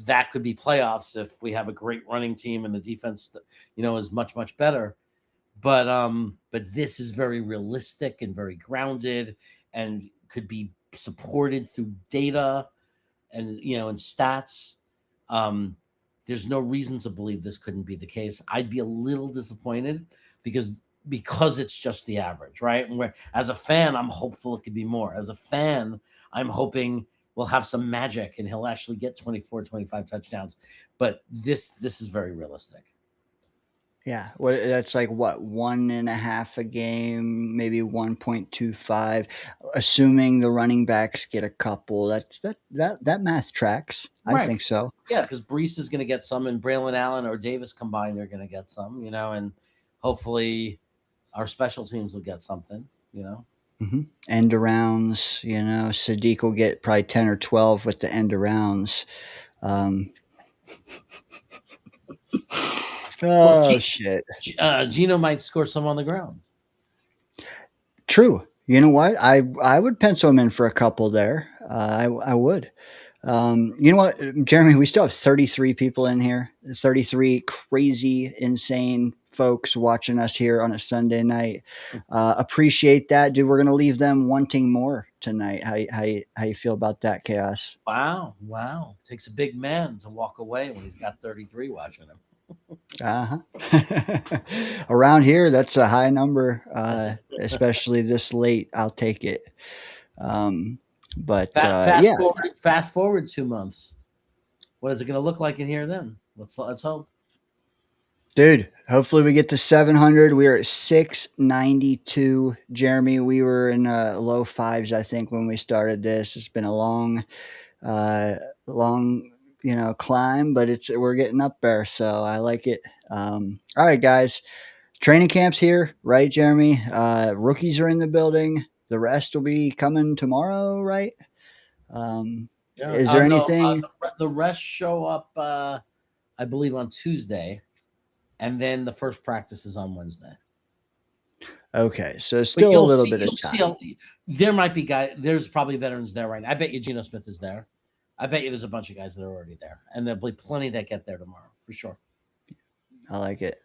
that. Could be playoffs if we have a great running team and the defense, is much, much better. But this is very realistic and very grounded and could be supported through data and, and stats. There's no reason to believe this couldn't be the case. I'd be a little disappointed because it's just the average, right? And as a fan, I'm hopeful it could be more. As a fan, I'm hoping we'll have some magic and he'll actually get 24, 25 touchdowns. But this is very realistic. Yeah, that's like what, 1.5 a game, maybe 1.25, assuming the running backs get a couple. That math tracks. Right. I think so. Yeah, because Brees is going to get some, and Braylon Allen or Davis combined are going to get some, and hopefully our special teams will get something, Mm-hmm. End arounds, Sadiq will get probably 10 or 12 with the end arounds. Shit. Gino might score some on the ground. True. You know what? I would pencil him in for a couple there. I would. You know what, Jeremy? We still have 33 people in here. 33 crazy, insane folks watching us here on a Sunday night. Appreciate that, dude. We're gonna leave them wanting more tonight. How you feel about that, Chaos? Wow. Takes a big man to walk away when he's got 33 watching him. Around here, that's a high number, especially this late. I'll take it. But fast forward 2 months. What is it going to look like in here then? Let's hope, dude. Hopefully we get to 700. We are at 692. Jeremy, we were in low fives, I think, when we started this. It's been a long climb, but we're getting up there, so I like it. All right, guys, training camp's here, right, Jeremy? Rookies are in the building. The rest will be coming tomorrow, right? Is there anything? The rest show up, I believe, on Tuesday, and then the first practice is on Wednesday. Okay, so still a little bit of time. There might be guys. There's probably veterans there right now. I bet you Geno Smith is there. I bet you there's a bunch of guys that are already there, and there'll be plenty that get there tomorrow for sure. I like it.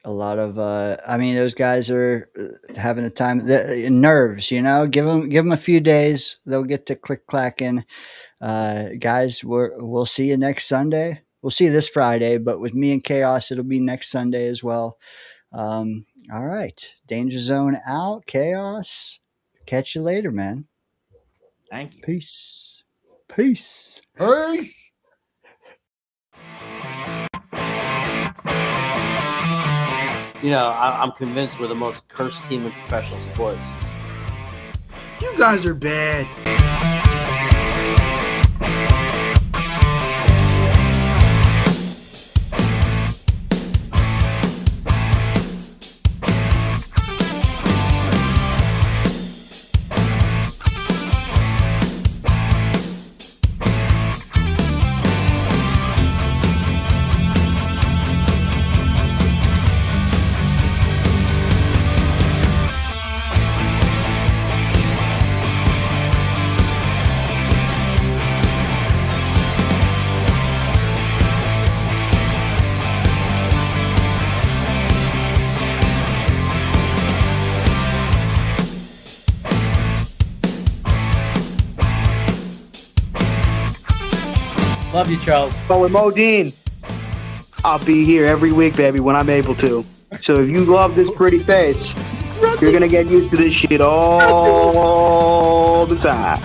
A lot of, those guys are having a time. Nerves, Give them a few days. They'll get to click clacking. Guys, we'll see you next Sunday. We'll see you this Friday, but with me and Chaos, it'll be next Sunday as well. All right, DayngerZone out. Chaos, catch you later, man. Thank you. Peace. Peace. I'm convinced we're the most cursed team in professional sports. You guys are bad. Love you, Charles. But with Modine, I'll be here every week, baby, when I'm able to. So if you love this pretty face, you're going to get used to this shit all the time.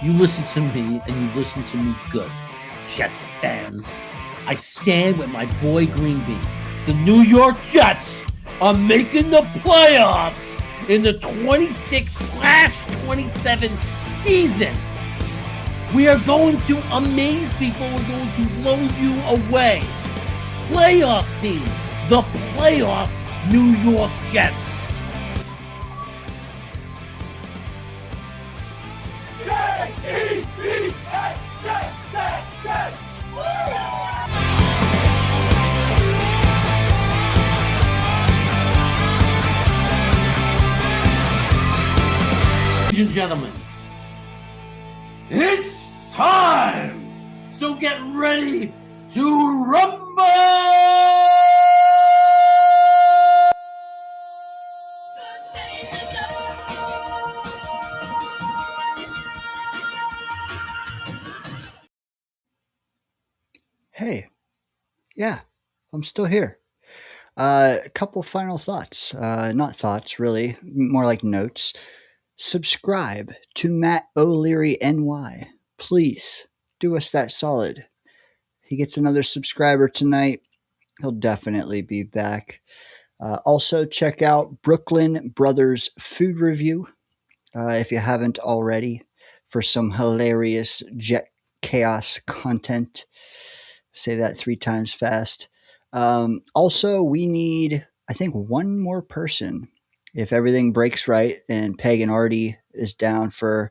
You listen to me, and you listen to me good. Jets fans, I stand with my boy Greenby. The New York Jets are making the playoffs in the 26/27 season. We are going to amaze people. We're going to blow you away. Playoff team, the playoff New York Jets. Jets! Ladies and gentlemen, it's time! So get ready to rumble! Hey, yeah, I'm still here. A couple final thoughts. Not thoughts, really, more like notes. Subscribe to Matt O'Leary NY. Please do us that solid. He gets another subscriber tonight. He'll definitely be back. Also, check out Brooklyn Brothers Food Review if you haven't already for some hilarious JetsChaos content. Say that 3 times fast. Also, we need, I think, one more person. If everything breaks right and Peg and Artie is down for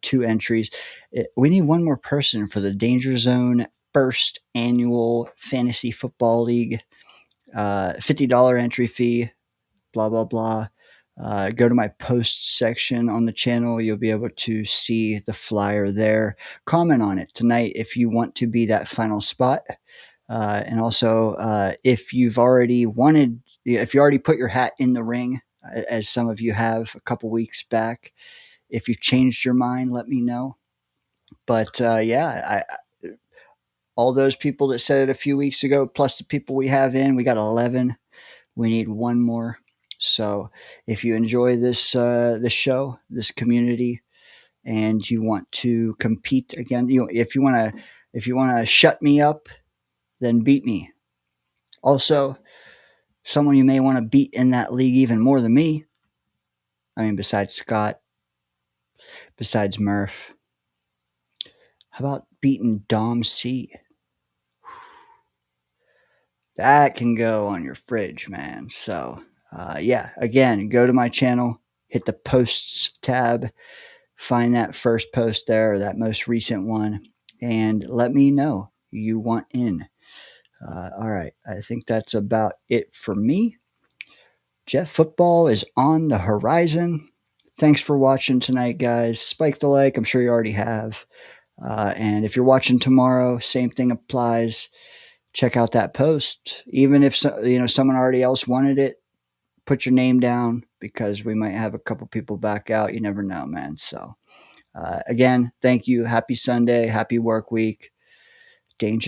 2 entries, we need one more person for the DayngerZone first annual fantasy football league. $50 entry fee, blah, blah, blah. Go to my posts section on the channel. You'll be able to see the flyer there. Comment on it tonight if you want to be that final spot. And also, if you already put your hat in the ring, as some of you have a couple weeks back, if you've changed your mind, let me know. But all those people that said it a few weeks ago, plus the people we have in, we got 11. We need one more. So if you enjoy this show, this community, and you want to compete again, if you want to shut me up, then beat me. Also, someone you may want to beat in that league even more than me. I mean, besides Scott, besides Murph. How about beating Dom C? That can go on your fridge, man. So, again, go to my channel, hit the posts tab, find that first post there, or that most recent one, and let me know you want in. All right, I think that's about it for me. Jet football is on the horizon. Thanks for watching tonight, guys. Spike the like. I'm sure you already have. And if you're watching tomorrow, same thing applies. Check out that post. Even if someone already else wanted it, put your name down because we might have a couple people back out. You never know, man. So again, thank you. Happy Sunday. Happy work week. Danger.